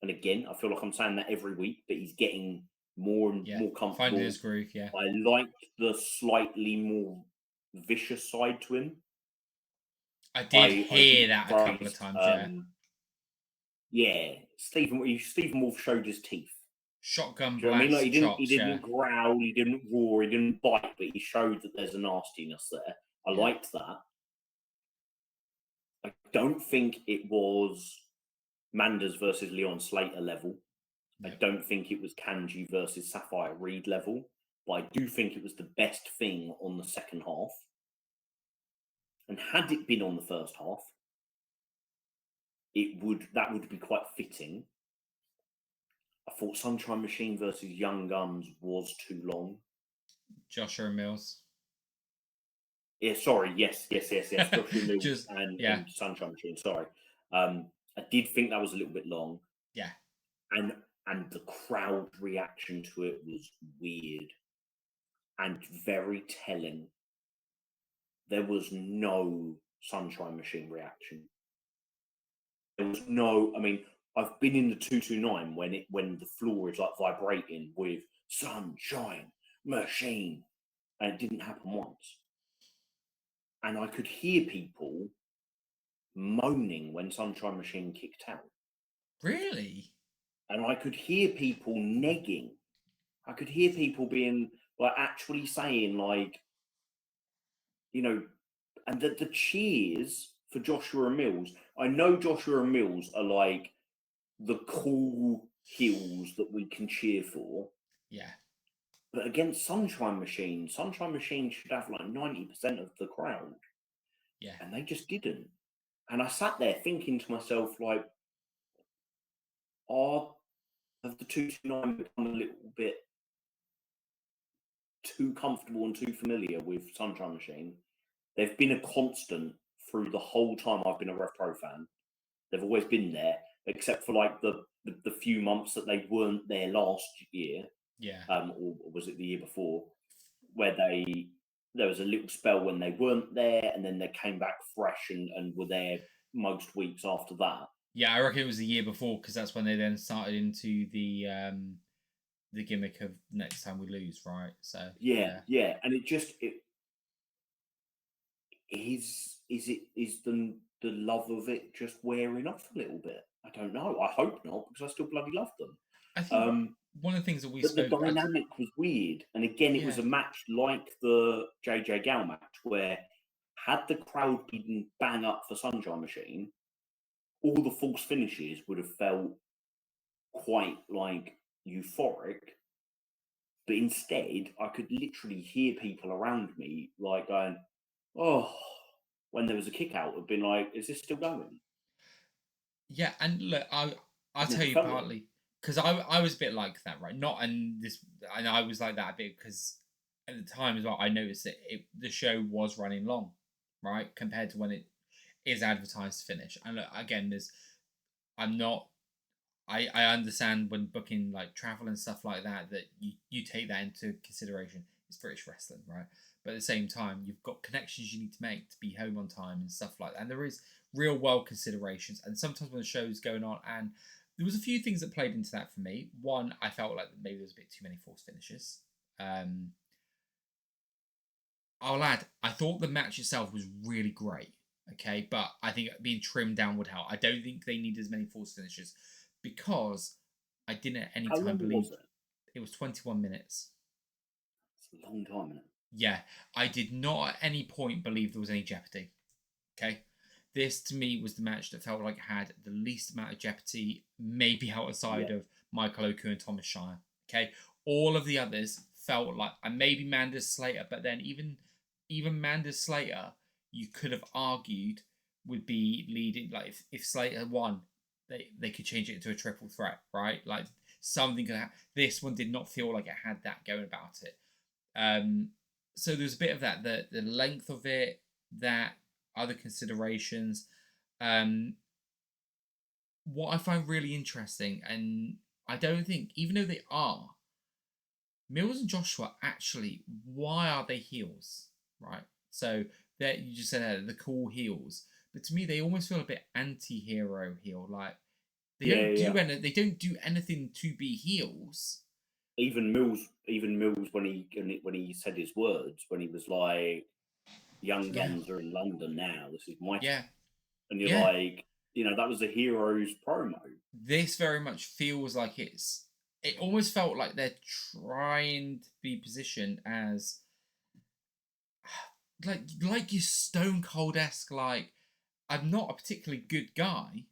And again, I feel like I'm saying that every week, but he's getting more and more comfortable. Finding his groove, yeah. I liked the slightly more vicious side to him. I did hear that a couple of times, yeah. Stephen Wolf showed his teeth. Shotgun Do you know what I mean? Like chops, he didn't growl, he didn't roar, he didn't bite, but he showed that there's a nastiness there. I liked that. I don't think it was Manders versus Leon Slater level. I don't think it was Kanji versus Sapphire Reed level, but I do think it was the best thing on the second half. And had it been on the first half, that would be quite fitting. I thought Sunshine Machine versus Young Guns was too long. Joshua Mills. Yeah, sorry. Yes. Joshua Mills and Sunshine Machine. Sorry. I did think that was a little bit long. Yeah. And the crowd reaction to it was weird and very telling. There was no Sunshine Machine reaction. There was no. I mean, I've been in the 229 when the floor is like vibrating with Sunshine Machine, and it didn't happen once. And I could hear people moaning when Sunshine Machine kicked out. Really? And I could hear people negging. I could hear people being like actually saying like, you know, and the cheers for Joshua Mills. I know Joshua Mills are like the cool heels that we can cheer for. Yeah. But against Sunshine Machine should have like 90% of the crowd. Yeah. And they just didn't. And I sat there thinking to myself, like, have the 229 become a little bit too comfortable and too familiar with Sunshine Machine? They've been a constant through the whole time I've been a RevPro fan. They've always been there, except for like the few months that they weren't there last year. Yeah. Or was it the year before, where there was a little spell when they weren't there, and then they came back fresh and were there most weeks after that. Yeah, I reckon it was the year before, because that's when they then started into the gimmick of next time we lose, right? So yeah. And it is the love of it just wearing off a little bit? I don't know. I hope not, because I still bloody love them. I think one of the things that the dynamic was weird, and again, it was a match like the JJ Gal match, where had the crowd been bang up for Sunshine Machine, all the false finishes would have felt quite like euphoric. But instead, I could literally hear people around me like going, "Oh," when there was a kick out, I've been like, "Is this still going?" Yeah, and look, I'll tell you partly because I was a bit like that, right? And I was like that a bit because at the time as well, I noticed that the show was running long, right, compared to when it is advertised to finish. And look, again, I understand when booking like travel and stuff like that you take that into consideration. It's British wrestling, right? But at the same time, you've got connections you need to make to be home on time and stuff like that. And there is real world considerations. And sometimes when the show's going on, and there was a few things that played into that for me. One, I felt like maybe there was a bit too many forced finishes. I'll add, I thought the match itself was really great. Okay, but I think being trimmed down would help. I don't think they need as many forced finishes, because I didn't at any time believe it was 21 minutes. It's a long time, isn't it? Yeah, I did not at any point believe there was any jeopardy. Okay, this to me was the match that felt like it had the least amount of jeopardy, maybe outside of Michael Oku and Thomas Shire. Okay, all of the others felt like, and maybe Manders Slater, but then even Manders Slater, you could have argued would be leading. Like if Slater won, they could change it into a triple threat, right? Like something could happen. This one did not feel like it had that going about it. so there's a bit of that, the length of it, that other considerations. What I find really interesting, and I don't think, even though they are, Mills and Joshua actually, why are they heels, right? So that you just said the cool heels, but to me they almost feel a bit anti-hero heel, like they Yeah, don't yeah. do they don't do anything to be heels. Even Mills, when he said his words, when he was like, "Young Yeah, guns are in London now. This is my yeah, time," and you're yeah. like, that was a hero's promo. This very much feels like it almost felt like they're trying to be positioned as like you Stone Cold-esque, like I'm not a particularly good guy,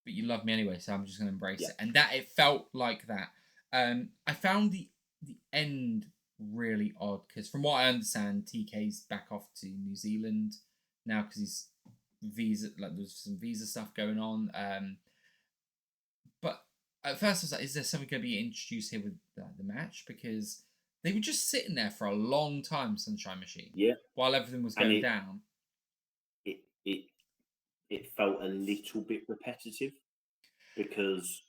but you love me anyway, so I'm just going to embrace Yeah, it. And that it felt like that. I found the end really odd because, from what I understand, TK's back off to New Zealand now because he's visa, like there's some visa stuff going on. But at first I was like, is there something going to be introduced here with the match? Because they were just sitting there for a long time, Sunshine Machine, yeah, while everything was and going down. it it it felt a little bit repetitive because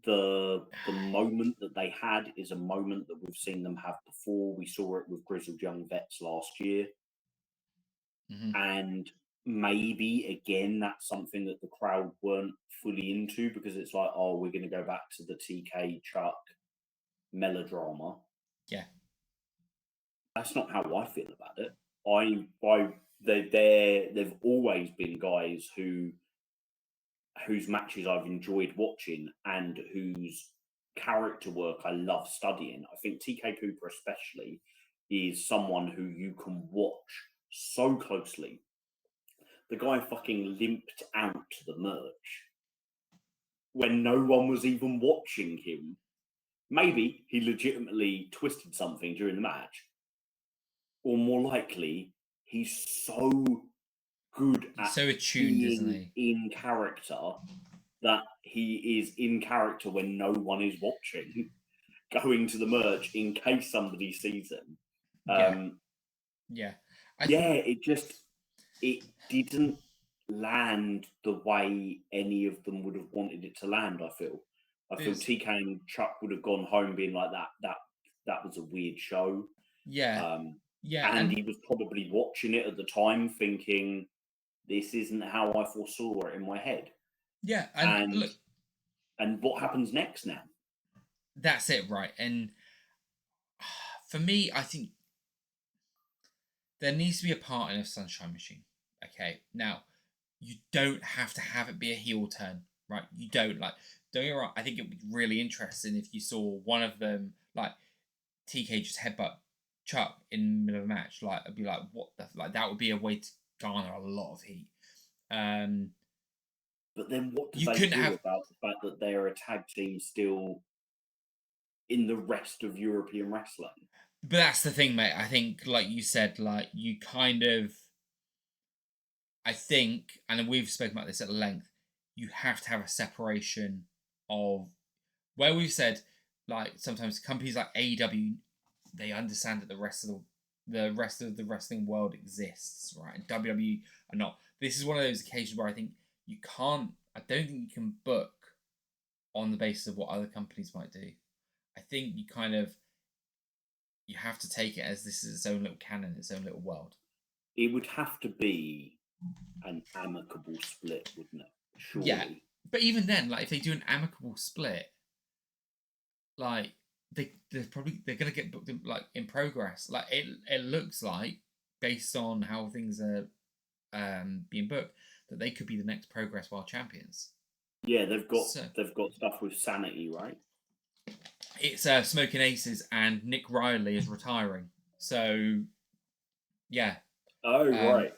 the moment that they had is a moment that we've seen them have before. We saw it with Grizzled Young Vets last year, Mm-hmm. and maybe again that's something that the crowd weren't fully into because it's like, oh, we're going to go back to the TK Chuck melodrama. Yeah. That's not how I feel about it. They've always been guys whose matches I've enjoyed watching and whose character work I love studying. I think TK Cooper especially is someone who you can watch so closely. The guy fucking limped out the merch when no one was even watching him. Maybe he legitimately twisted something during the match, or more likely, he's so good He's at so attuned, isn't being he? in character that he is in character when no one is watching, going to the merch in case somebody sees him. Yeah. Yeah. I Yeah, it didn't land the way any of them would have wanted it to land. I feel there's TK and Chuck would have gone home being like that was a weird show. yeah. Um, Yeah, and Andy was probably watching it at the time, thinking this isn't how I foresaw it in my head. yeah, and And look, what happens next now? that's it, right? And for me, I think there needs to be a part in a Sunshine Machine. Okay, now you don't have to have it be a heel turn, right? You don't like. Don't get me wrong. I think it would be really interesting if you saw one of them like TK just headbutt Chuck in the middle of a match. Like, I'd be like, what the like? That would be a way to garner a lot of heat. But then what do You they couldn't do have. about the fact that they're a tag team still in the rest of European wrestling? But that's the thing, mate. I think, like you said, like you kind of, I think, and we've spoken about this at length. You have to have a separation of where we've said, like sometimes companies like AEW, they understand that the rest of the wrestling world exists, right? And WWE are not. This is one of those occasions where I think you can't. I don't think you can book on the basis of what other companies might do. I think you have to take it as this is its own little canon, its own little world. It would have to be an amicable split, wouldn't it? Yeah, Surely. but even then, like if they do an amicable split, like they're gonna get booked in, like in progress. Like it looks like based on how things are being booked that they could be the next Progress World Champions. Yeah, So they've got stuff with Sanity, right? it's Smoking Aces and Nick Riley is retiring. So yeah, Oh, um, right.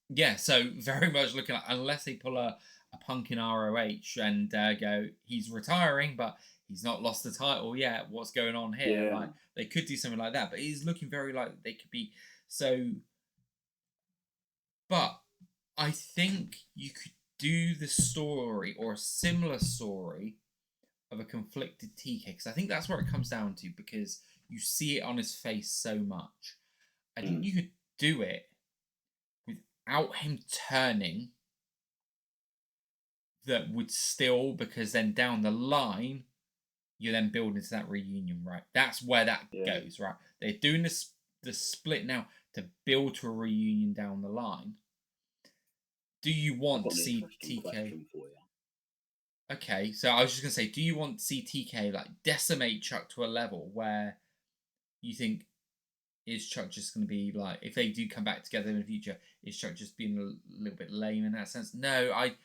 yeah. So very much looking at unless they pull a Punk in ROH and go he's retiring, but he's not lost the title yet. What's going on here? Yeah. Like they could do something like that, but he's looking very like they could be so. But I think you could do the story or a similar story of a conflicted TK, because I think that's where it comes down to, because you see it on his face so much. I think you could do it without him turning, that would still, because then down the line you then build into that reunion, right? That's where that goes, right? They're doing this the split now to build to a reunion down the line. Do you want to see TK? Okay, so I was just gonna say, do you want to see TK like decimate Chuck to a level where you think, is Chuck just going to be like, if they do come back together in the future, is Chuck just being a little bit lame in that sense? No, I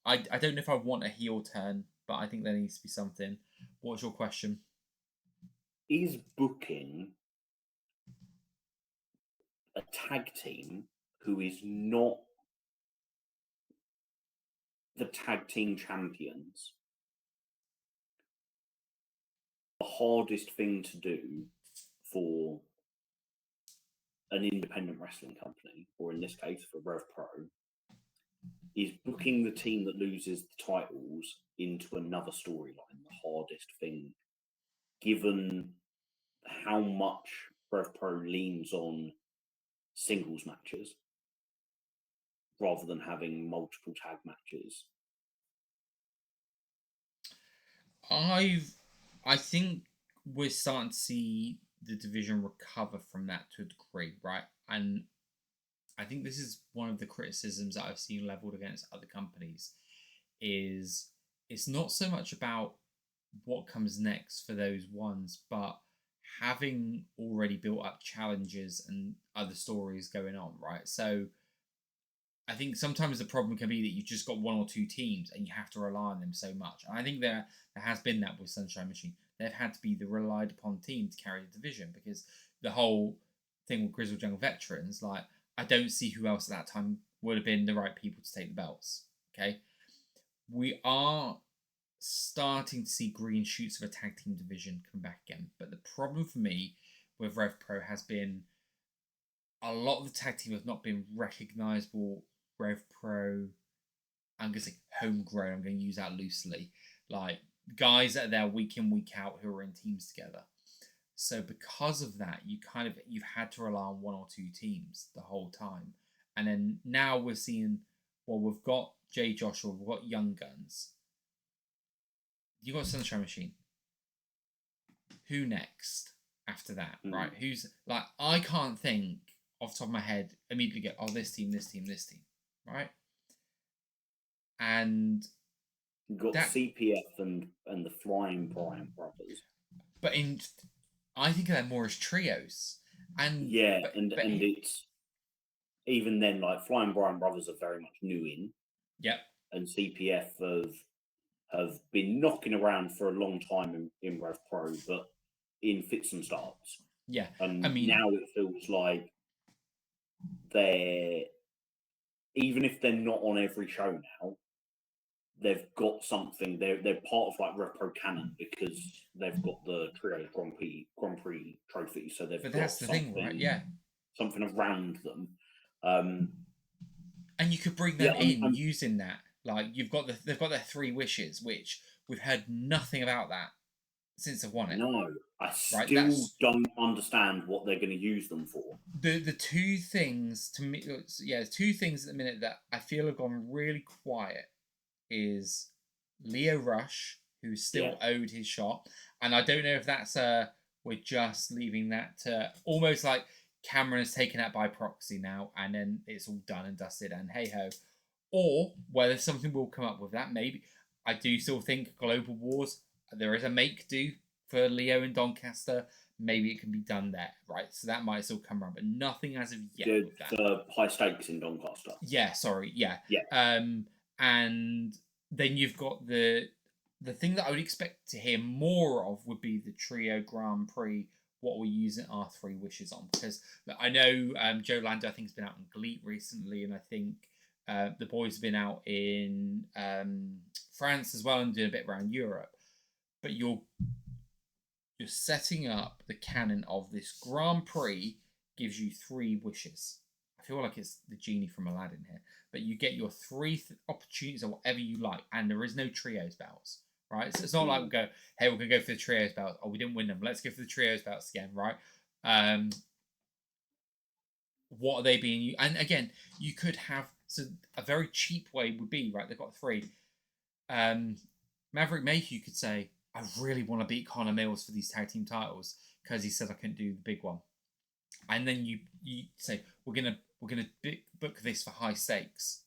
don't know if I want a heel turn, but I think there needs to be something. What's your question? Is booking a tag team who is not the tag team champions the hardest thing to do for an independent wrestling company, or in this case for RevPro, is booking the team that loses the titles into another storyline the hardest thing, given how much RevPro leans on singles matches rather than having multiple tag matches? I think we're starting to see the division recover from that to a degree, right? And I think this is one of the criticisms that I've seen leveled against other companies, is it's not so much about what comes next for those ones, but having already built up challenges and other stories going on, right? So I think sometimes the problem can be that you've just got one or two teams and you have to rely on them so much. And I think there has been that with Sunshine Machine. They've had to be the relied upon team to carry the division, because the whole thing with Grizzled Jungle Veterans, like, I don't see who else at that time would have been the right people to take the belts. Okay. We are starting to see green shoots of a tag team division come back again. But the problem for me with RevPro has been a lot of the tag team have not been recognisable RevPro. I'm going to say homegrown. I'm going to use that loosely. Like guys that are there week in, week out who are in teams together. So because of that, you've had to rely on one or two teams the whole time. And then now we're seeing, well, we've got Jay Joshua, we've got Young Guns. You got Sunshine Machine. Who next after that, right? Who's like, I can't think off the top of my head immediately go, oh, this team, right? And you've got CPF and the Flying Brian brothers. But I think of them more as trios. And it's even then, like Flying Brian brothers are very much new in. Yep. And CPF have been knocking around for a long time in RevPro, but in fits and starts. Yeah. And now it feels like they're, even if they're not on every show now, they've got something. They're part of like RevPro canon because they've got the Trio Grand Prix trophy. So they've got that's the thing, right? Yeah. Something around them. And you could bring them in using that. Like they've got their 3 wishes, which we've heard nothing about that since they've won it. No, I still don't understand what they're going to use them for. The two things to me, two things at the minute that I feel have gone really quiet is Leo Rush, who's still owed his shot, and I don't know if that's we're just leaving that to almost like Cameron is taken out by proxy now, and then it's all done and dusted, and hey ho. Or whether something will come up with that. Maybe I do still think Global Wars, there is a make do for Leo and Doncaster. Maybe it can be done there, right? So that might still come around, but nothing as of yet. The high stakes in Doncaster. Yeah, sorry, yeah. And then you've got the thing that I would expect to hear more of would be the Trio Grand Prix. What we're using our 3 wishes on, because I know Joe Lando I think has been out in GLEAT recently, and I think the boys have been out in France as well and doing a bit around Europe. But you're setting up the canon of this Grand Prix gives you 3 wishes. I feel like it's the genie from Aladdin here, but you get your 3 opportunities or whatever you like, and there is no trios belts, right? So it's not like we go, hey, we're gonna go for the trios belts. Oh, we didn't win them. Let's go for the trios belts again, right? What are they being? And again, you could have a very cheap way would be right. They've got 3. Maverick Mayhew could say, I really want to beat Connor Mills for these tag team titles because he said I couldn't do the big one. And then you say we're gonna book this for high stakes,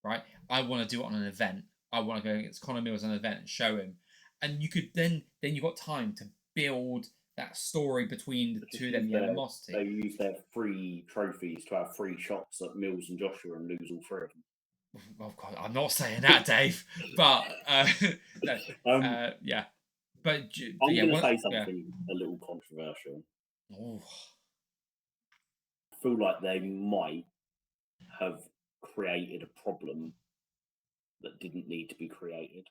right? I want to do it on an event. I want to go against Connor Mills on an event and show him. And you could then you got time to build that story between the two of them, the animosity. They use their 3 trophies to have 3 shots at Mills and Joshua and lose all 3 of them. Oh God, I'm not saying that, Dave. But no, yeah. But I'm going to say something a little controversial. Oh. I feel like they might have created a problem that didn't need to be created.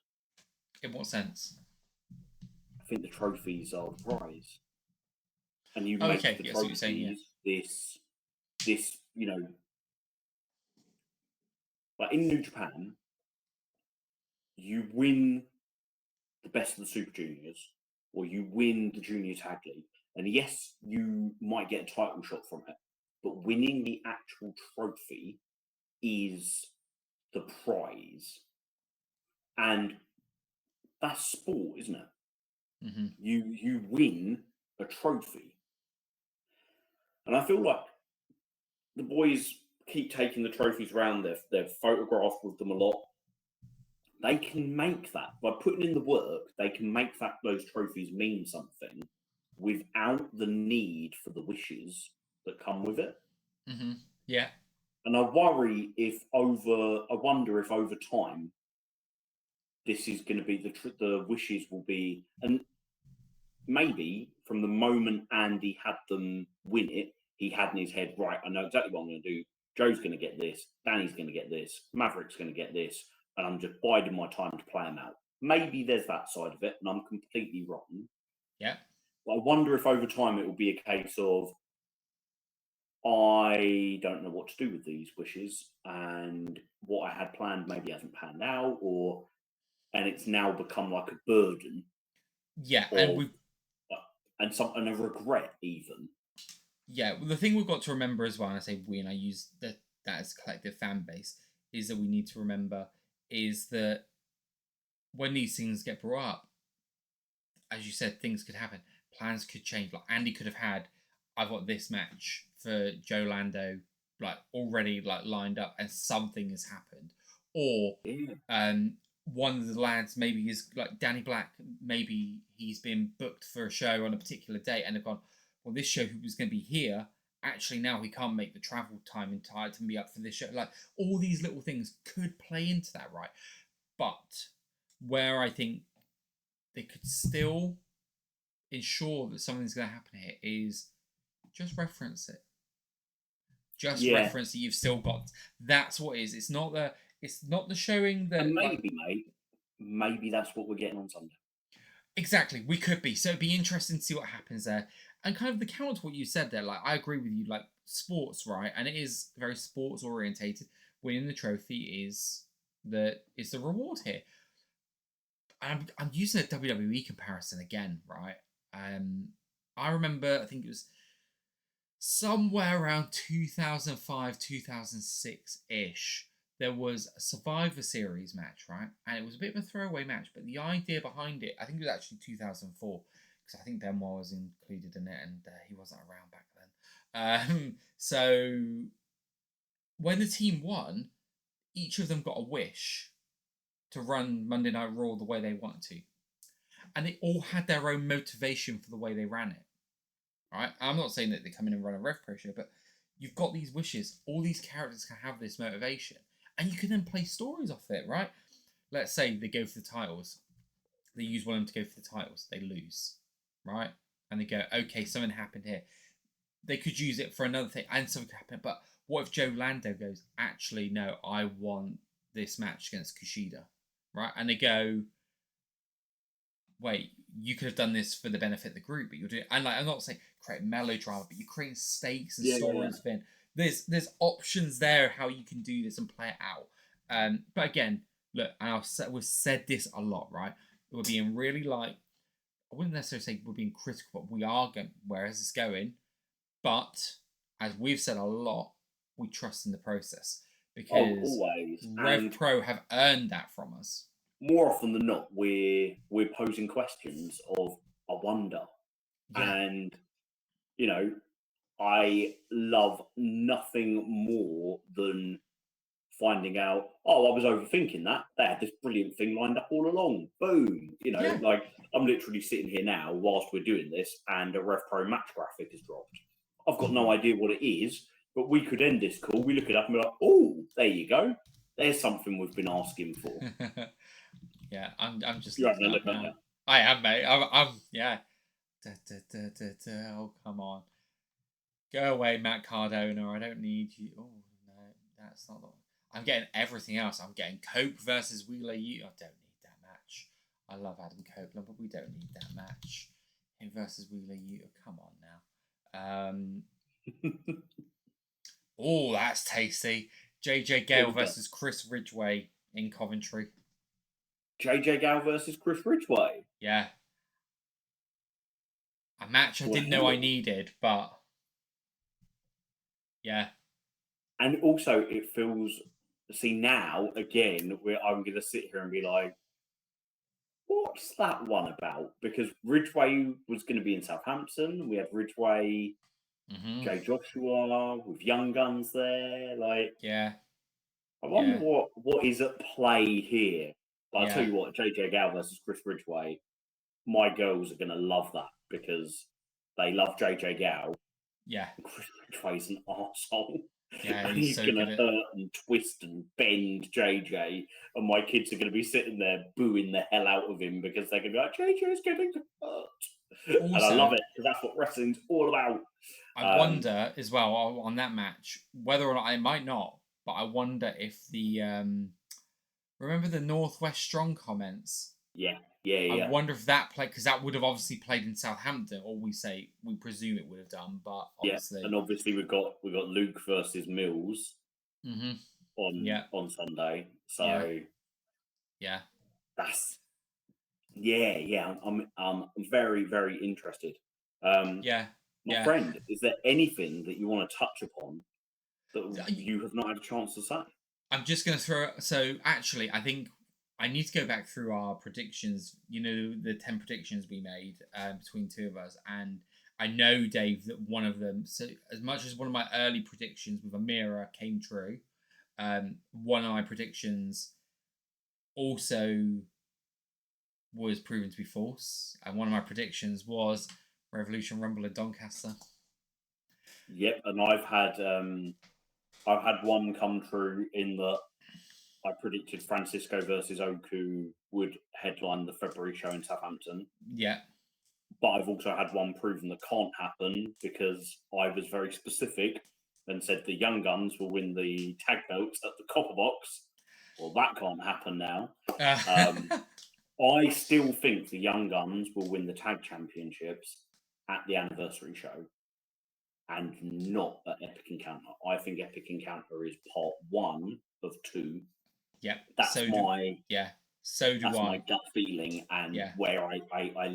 In what sense? I think the trophies are the prize, and you make the trophies saying, this, you know, like in New Japan, you win the best of the Super Juniors, or you win the Junior Tag League, and yes, you might get a title shot from it, but winning the actual trophy is the prize, and that's sport, isn't it? Mm-hmm. You win a trophy, and I feel like the boys keep taking the trophies around. They're photographed with them a lot. They can make that by putting in the work. They can make those trophies mean something without the need for the wishes that come with it. Mm-hmm. Yeah. And I wonder if over time, this is going to be the wishes will be, and maybe from the moment Andy had them win it, he had in his head, right, I know exactly what I'm going to do. Joe's going to get this, Danny's going to get this, Maverick's going to get this, and I'm just biding my time to play them out. Maybe there's that side of it, and I'm completely wrong. Yeah. But I wonder if over time it will be a case of, I don't know what to do with these wishes, and what I had planned maybe hasn't panned out, and it's now become like a burden. Yeah, and a regret even. Yeah, well, the thing we've got to remember as well, and I say we, and I use that as a collective fan base, is that we need to remember is that when these things get brought up, as you said, things could happen. Plans could change. Like Andy could have had, I've got this match for Joe Lando, like already like lined up, and something has happened, or one of the lads maybe is like Danny Black, maybe he's been booked for a show on a particular date, and they've gone, well, this show was going to be here. Actually, now he can't make the travel time in time to be up for this show. Like all these little things could play into that, right? But where I think they could still ensure that something's going to happen here is just reference it. Just reference that you've still got. That's what it is. It's not the showing that. And maybe that's what we're getting on Sunday. Exactly, we could be. So it'd be interesting to see what happens there. And kind of the counter to what you said there, like I agree with you, like sports, right? And it is very sports orientated. Winning the trophy is the reward here. I'm using a WWE comparison again, right? I remember, I think it was somewhere around 2005, 2006 ish. There was a Survivor Series match, right? And it was a bit of a throwaway match, but the idea behind it, I think it was actually 2004, because I think Benoit was included in it, and he wasn't around back then. So when the team won, each of them got a wish to run Monday Night Raw the way they wanted to. And they all had their own motivation for the way they ran it. Right? I'm not saying that they come in and run a RevPro show, but you've got these wishes. All these characters can have this motivation. And you can then play stories off it, right? Let's say they go for the titles. They use one of them to go for the titles. They lose, right? And they go, okay, something happened here. They could use it for another thing, and something could happen. But what if Joe Lando goes, actually, no, I want this match against Kushida, right? And they go, wait, you could have done this for the benefit of the group, but you're doing, and like I'm not saying create melodrama, but you're creating stakes and stories. Then there's options there how you can do this and play it out. But again, look, and we've said this a lot, right? we're being really like, I wouldn't necessarily say we're being critical, but we are going where is this going. But as we've said a lot, we trust in the process Oh, because always. And RevPro have earned that from us. more often than not, we're posing questions of I wonder. Yeah. And you know, I love nothing more than finding out, oh, I was overthinking that. They had this brilliant thing lined up all along. Boom. You know, Yeah. like I'm literally sitting here now whilst we're doing this and a RevPro match graphic has dropped. I've got no idea what it is, but we could end this call. We look it up and be like, oh, there you go. There's something we've been asking for. Yeah, I'm just You're looking having a up look at now. it. I am, mate. I'm yeah. Oh, come on. Go away, Matt Cardona. I don't need you. Oh, no, that's not the one. I'm getting everything else. I'm getting Cope versus Wheeler Yuta. I don't need that match. I love Adam Copeland, but we don't need that match. Him versus Wheeler Yuta. Come on now. Oh, that's tasty. JJ Gale versus Chris Ridgway in Coventry. JJ Gal versus Chris Ridgway. Yeah. A match I didn't know I needed, but yeah. And also, it feels. See, now again, I'm going to sit here and be like, what's that one about? Because Ridgway was going to be in Southampton. We had Ridgway, Jay Joshua with Young Guns there. Like, yeah. I wonder what is at play here. But I'll tell you what, JJ Gal versus Chris Ridgway, my girls are going to love that because they love JJ Gal. Yeah. Chris Ridgway's an arsehole. Yeah, and he's so going to hurt and twist and bend JJ. And my kids are going to be sitting there booing the hell out of him because they're going to be like, JJ's getting hurt. Also, and I love it because that's what wrestling's all about. I wonder as well on that match, whether or not I might not, but I wonder if the remember the Northwest Strong comments? Yeah. I wonder if that played because that would have obviously played in Southampton, or we presume it would have done, but obviously, and obviously we've got Luke versus Mills on Sunday, so that's I'm very, very interested. My friend, is there anything that you want to touch upon that you have not had a chance to say? I'm just going to throw. So actually, I think I need to go back through our predictions. You know, the 10 predictions we made between two of us, and I know, Dave, that one of them. So as much as one of my early predictions with Amira came true, one of my predictions also was proven to be false, and one of my predictions was Revolution Rumble in Doncaster. Yep, and I've had one come true in that I predicted Francisco versus Oku would headline the February show in Southampton. Yeah. But I've also had one proven that can't happen because I was very specific and said the Young Guns will win the tag belts at the Copper Box. Well, that can't happen now. I still think the Young Guns will win the tag championships at the anniversary show and not at Epic Encounter. I think Epic Encounter is part 1 of 2. Yeah, that's so my gut feeling, and where I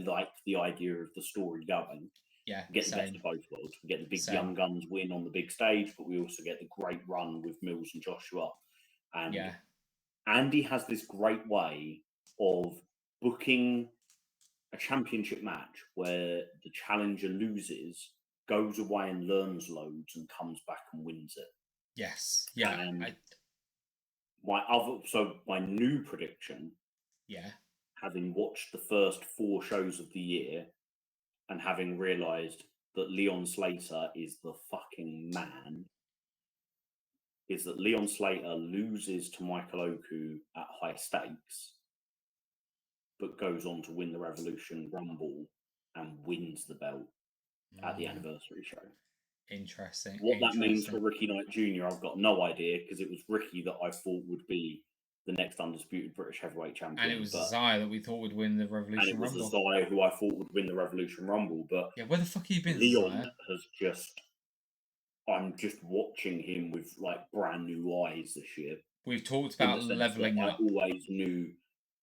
like the idea of the story going. Yeah, get the best of both worlds. We get the big Young Guns win on the big stage, but we also get the great run with Mills and Joshua. And Andy has this great way of booking a championship match where the challenger loses, goes away and learns loads, and comes back and wins it. Yes. Yeah. And my new prediction, having watched the first 4 shows of the year and having realised that Leon Slater is the fucking man, is that Leon Slater loses to Michael Oku at high stakes, but goes on to win the Revolution Rumble and wins the belt at the anniversary show. Interesting. What that means for Ricky Knight Jr., I've got no idea, because it was Ricky that I thought would be the next undisputed British heavyweight champion. And it was Zaya that we thought would win the Revolution Rumble. And it was Zaya who I thought would win the Revolution Rumble. But where the fuck have you been, Leon Zaya? has just... I'm just watching him with like brand new eyes this year. We've talked about leveling up. I always knew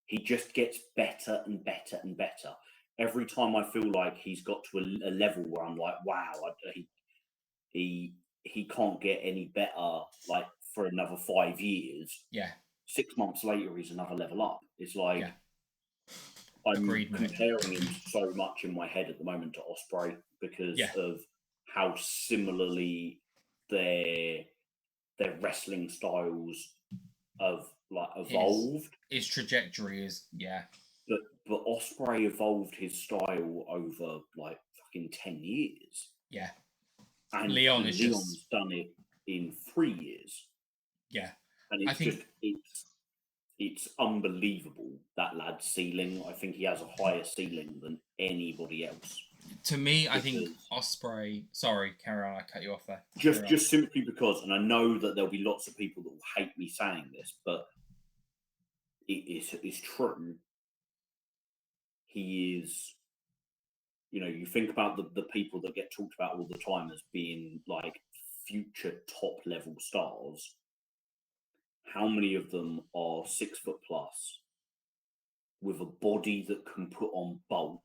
he just gets better and better and better. Every time I feel like he's got to a level where I'm like, wow, he can't get any better. Like for another 5 years. Yeah. 6 months later, he's another level up. It's like I'm Agreed, mate. comparing him so much in my head at the moment to Ospreay because of how similarly their wrestling styles have like evolved. His trajectory is But Ospreay evolved his style over like fucking 10 years. Yeah. And Leon's done it in 3 years. Yeah. And it's unbelievable, that lad's ceiling. I think he has a higher ceiling than anybody else. To me, I think Ospreay. Sorry, carry on. I cut you off there. Just simply because, and I know that there'll be lots of people that will hate me saying this, but it's true. He is, you think about the people that get talked about all the time as being like future top level stars. How many of them are 6 foot plus with a body that can put on bulk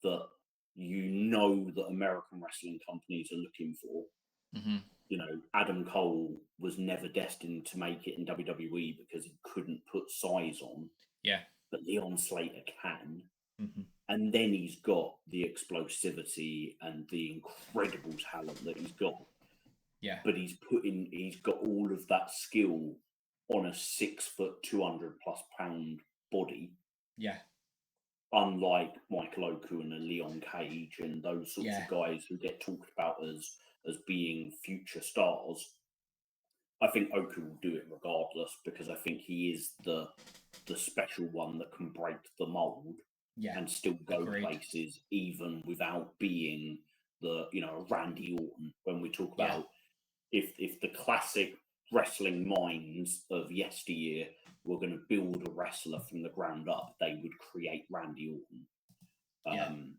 that that American wrestling companies are looking for? Mm-hmm. Adam Cole was never destined to make it in WWE because he couldn't put size on. Yeah. But Leon Slater can. Mm-hmm. And then he's got the explosivity and the incredible talent that he's got. Yeah. But he's got all of that skill on a 6 foot, 200+ pound body. Yeah. Unlike Michael Oku and a Leon Cage and those sorts of guys who get talked about as being future stars. I think Oku will do it regardless because I think he is the special one that can break the mold and still go places even without being the Randy Orton. When we talk about if the classic wrestling minds of yesteryear were going to build a wrestler from the ground up, they would create Randy Orton.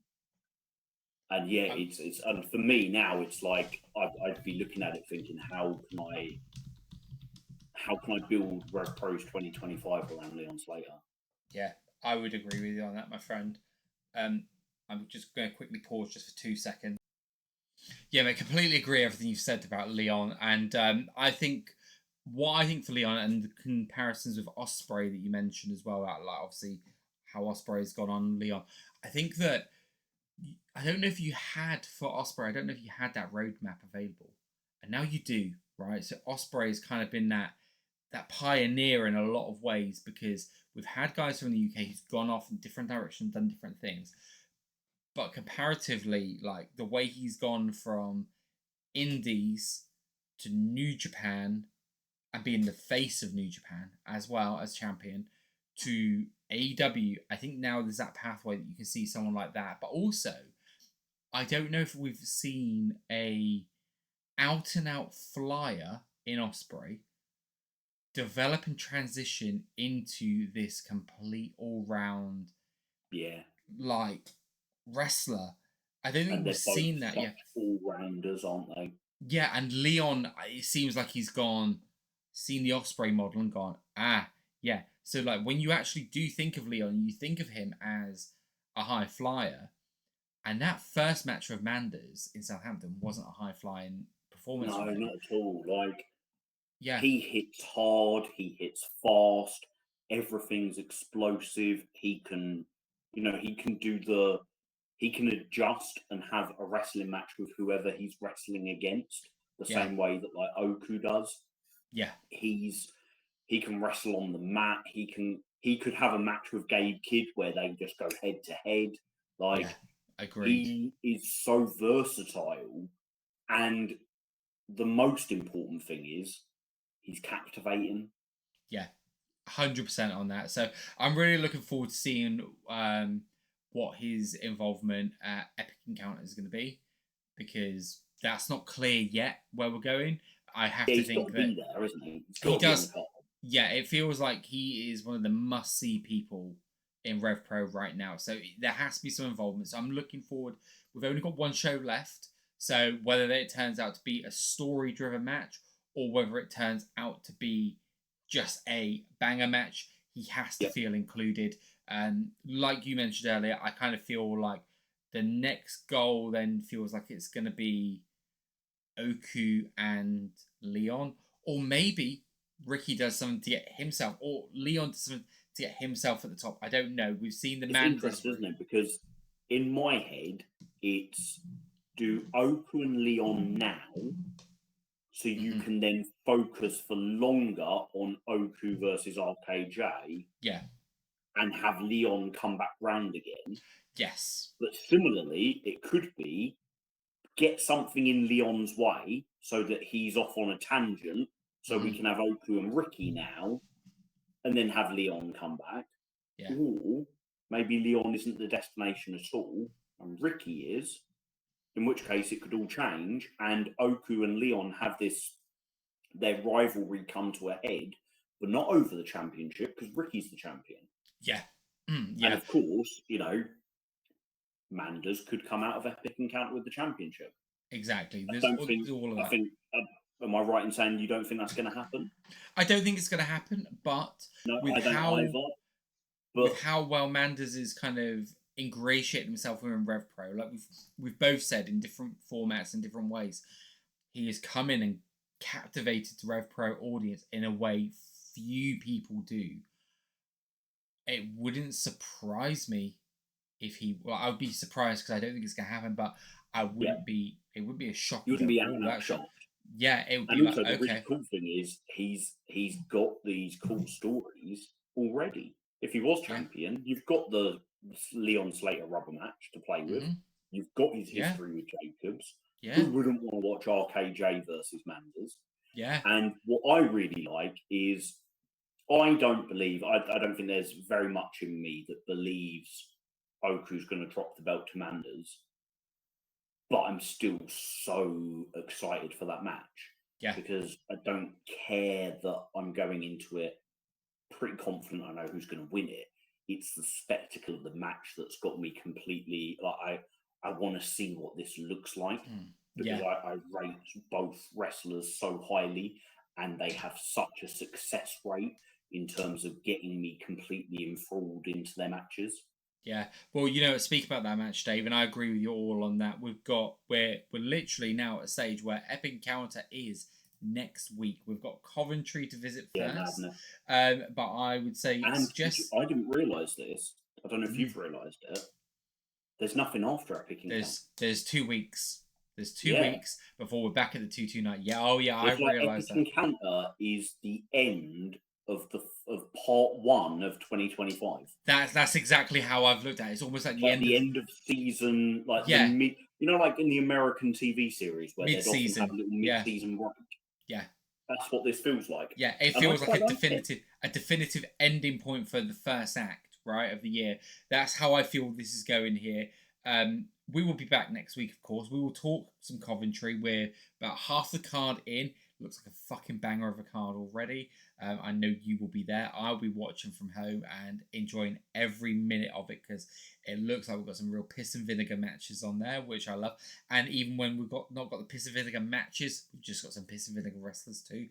And it's and for me now, it's like I'd be looking at it thinking, how can I build RevPro's 2025 around Leon Slater? Yeah, I would agree with you on that, my friend. I'm just going to quickly pause just for 2 seconds. Yeah, I completely agree everything you've said about Leon, and I think for Leon and the comparisons with Ospreay that you mentioned as well, like obviously how Ospreay's gone on Leon. I think that I don't know if you had for Ospreay. I don't know if you had that roadmap available, and now you do, right? So Ospreay's kind of been that pioneer in a lot of ways because we've had guys from the UK who's gone off in different directions, done different things. But comparatively, like the way he's gone from Indies to New Japan and being the face of New Japan as well as champion to AEW, I think now there's that pathway that you can see someone like that. But also, I don't know if we've seen a out and out flyer in Ospreay develop and transition into this complete all round like wrestler. I don't think we've seen that yet. All rounders, aren't they? Yeah, and Leon, it seems like he's seen the Ospreay model and gone, yeah. So like when you actually do think of Leon, you think of him as a high flyer. And that first match with Manders in Southampton wasn't a high flying performance. No, not at all. Like yeah, he hits hard, he hits fast, everything's explosive. He can he can adjust and have a wrestling match with whoever he's wrestling against the same way that like Oku does. Yeah. He can wrestle on the mat. He could have a match with Gabe Kidd where they just go head to head. Like agreed. He is so versatile, and the most important thing is he's captivating. Yeah, 100% on that. So I'm really looking forward to seeing what his involvement at Epic Encounter is going to be, because that's not clear yet where we're going. I have to think that be there, isn't he? He does. Yeah, it feels like he is one of the must-see people in RevPro right now. So there has to be some involvement. So I'm looking forward. We've only got one show left. So whether it turns out to be a story-driven match or whether it turns out to be just a banger match, he has to feel included. And like you mentioned earlier, I kind of feel like the next goal then feels like it's going to be Oku and Leon, or maybe Ricky does something to get himself, or Leon does something to get himself at the top. I don't know. We've seen the Manders. Interesting, isn't it? Because in my head, it's do Oku and Leon now, so you can then focus for longer on Oku versus RKJ. Yeah. And have Leon come back round again. Yes. But similarly, it could be get something in Leon's way so that he's off on a tangent, so we can have Oku and Ricky now, and then have Leon come back. Yeah. Or maybe Leon isn't the destination at all, and Ricky is, in which case it could all change, and Oku and Leon have their rivalry come to a head, but not over the championship, because Ricky's the champion. Yeah. Yeah. And of course, Manders could come out of Epic Encounter with the championship. Exactly. Am I right in saying you don't think that's going to happen? I don't think it's going to happen, but no, with I don't either. But with how well Manders is kind of ingratiating himself in RevPro, like we've both said in different formats and different ways, he has come in and captivated the RevPro audience in a way few people do. It wouldn't surprise me if he. Well, I would be surprised because I don't think it's going to happen. But I wouldn't be. It would be a shock. You wouldn't be shocked. Yeah, it would be. And also, like, the really cool thing is he's got these cool stories already. If he was champion, you've got the Leon Slater rubber match to play with. You've got his history with Jacobs. Yeah. Who wouldn't want to watch RKJ versus Manders? Yeah. And what I really like is I don't think there's very much in me that believes Oku's going to drop the belt to Manders, but I'm still so excited for that match. Yeah. Because I don't care that I'm going into it pretty confident I know who's going to win it. It's the spectacle of the match that's got me completely I want to see what this looks like because I rate both wrestlers so highly and they have such a success rate in terms of getting me completely enthralled into their matches. Yeah. Well, speak about that match, Dave, and I agree with you all on that. We're literally now at a stage where Epic Encounter is next week. We've got Coventry to visit first. But I would say I didn't realise this. I don't know if you've realised it. There's nothing after Epic Encounter. There's 2 weeks. There's 2 weeks before we're back at the 229. Yeah, I realised that. Epic Encounter is the end of part 1 of 2025. That's exactly how I've looked at it. It's almost like the end of season, like like in the American TV series where they'd often have a little mid-season break. Yeah, that's what this feels like. Yeah, it feels like a definitive ending point for the first act, right, of the year. That's how I feel this is going here. We will be back next week, of course. We will talk some Coventry. We're about half the card in. Looks like a fucking banger of a card already. I know you will be there. I'll be watching from home and enjoying every minute of it because it looks like we've got some real piss and vinegar matches on there, which I love. And even when we've not got the piss and vinegar matches, we've just got some piss and vinegar wrestlers too.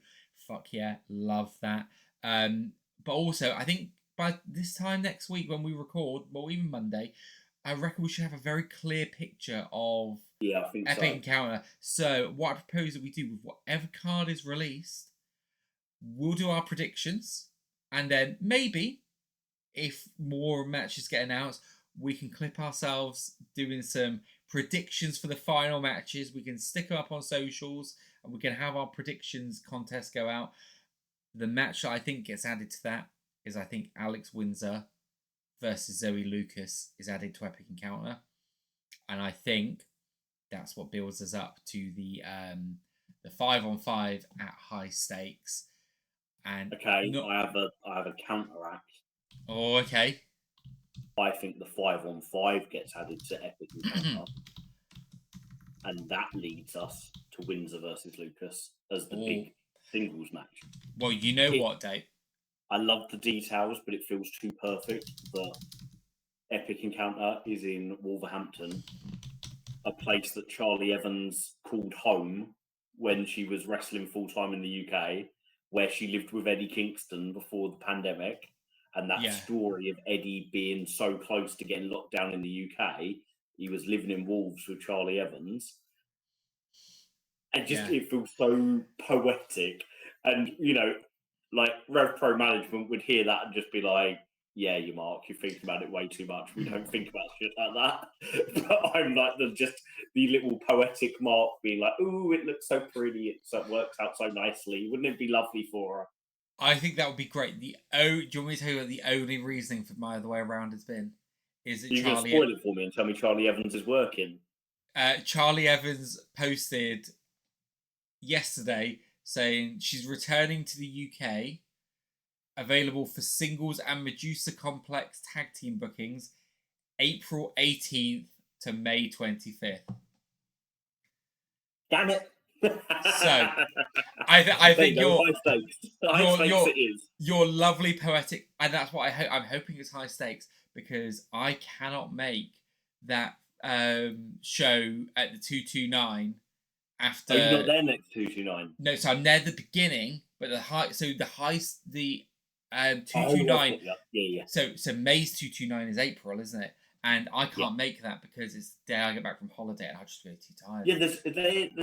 Fuck yeah, love that. But also, I think by this time next week when we record, well, even Monday, I reckon we should have a very clear picture of Epic Encounter. So what I propose that we do with whatever card is released, we'll do our predictions, and then maybe if more matches get announced, we can clip ourselves doing some predictions for the final matches. We can stick them up on socials, and we can have our predictions contest go out. The match that I think gets added to that is I think Alex Windsor versus Zoe Lucas is added to Epic Encounter, and I think that's what builds us up to the 5-on-5 at high stakes. And I have a counteract. Oh, okay. I think the 5-on-5 gets added to Epic Encounter, and that leads us to Windsor versus Lucas as the big singles match. Well, what, Dave? I love the details, but it feels too perfect that Epic Encounter is in Wolverhampton, a place that Charlie Evans called home when she was wrestling full-time in the UK, where she lived with Eddie Kingston before the pandemic, and that Yeah. story of Eddie being so close to getting locked down in the UK. He was living in Wolves with Charlie Evans. And just Yeah. it feels so poetic. And like RevPro management would hear that and just be like, "Yeah, you Mark, you're thinking about it way too much. We don't think about shit like that." But I'm like the little poetic Mark being like, "Ooh, it looks so pretty. It works out so nicely. Wouldn't it be lovely for her?" I think that would be great. Do you want me to tell you what the only reasoning for my other way around has been? Is that You're going to spoil it for me and tell me Charlie Evans is working. Charlie Evans posted yesterday saying she's returning to the UK, available for singles and Medusa Complex tag team bookings, April 18th to May 25th. Damn it! So, I think your lovely poetic, and that's what I'm hoping it's high stakes, because I cannot make that show at the 229 after. Oh, you're not there next 229. No, so I'm there at the beginning, but the 229. Yeah. So May's 229 is April, isn't it? And I can't make that because it's the day I get back from holiday and I'll just be too tired. Yeah, there's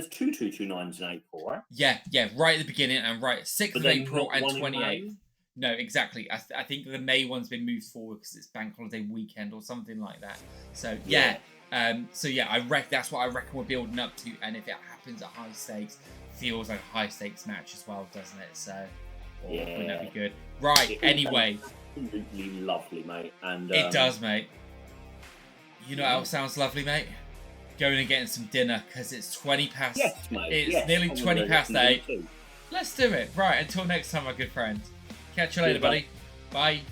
two 229s in April, right? Yeah, right at the beginning and right 6th of April and 28th. No, exactly. I think the May one's been moved forward because it's bank holiday weekend or something like that. So yeah. That's what I reckon we're building up to, and if it happens at high stakes, feels like a high stakes match as well, doesn't it? So wouldn't that be good? Right. Anyway, absolutely lovely, mate. And it does, mate. You know what else sounds lovely, mate? Going and getting some dinner, because it's 20 past. Yes, mate. It's nearly 20 past 8. Let's do it. Right. Until next time, my good friend. Catch you later, buddy. Bye.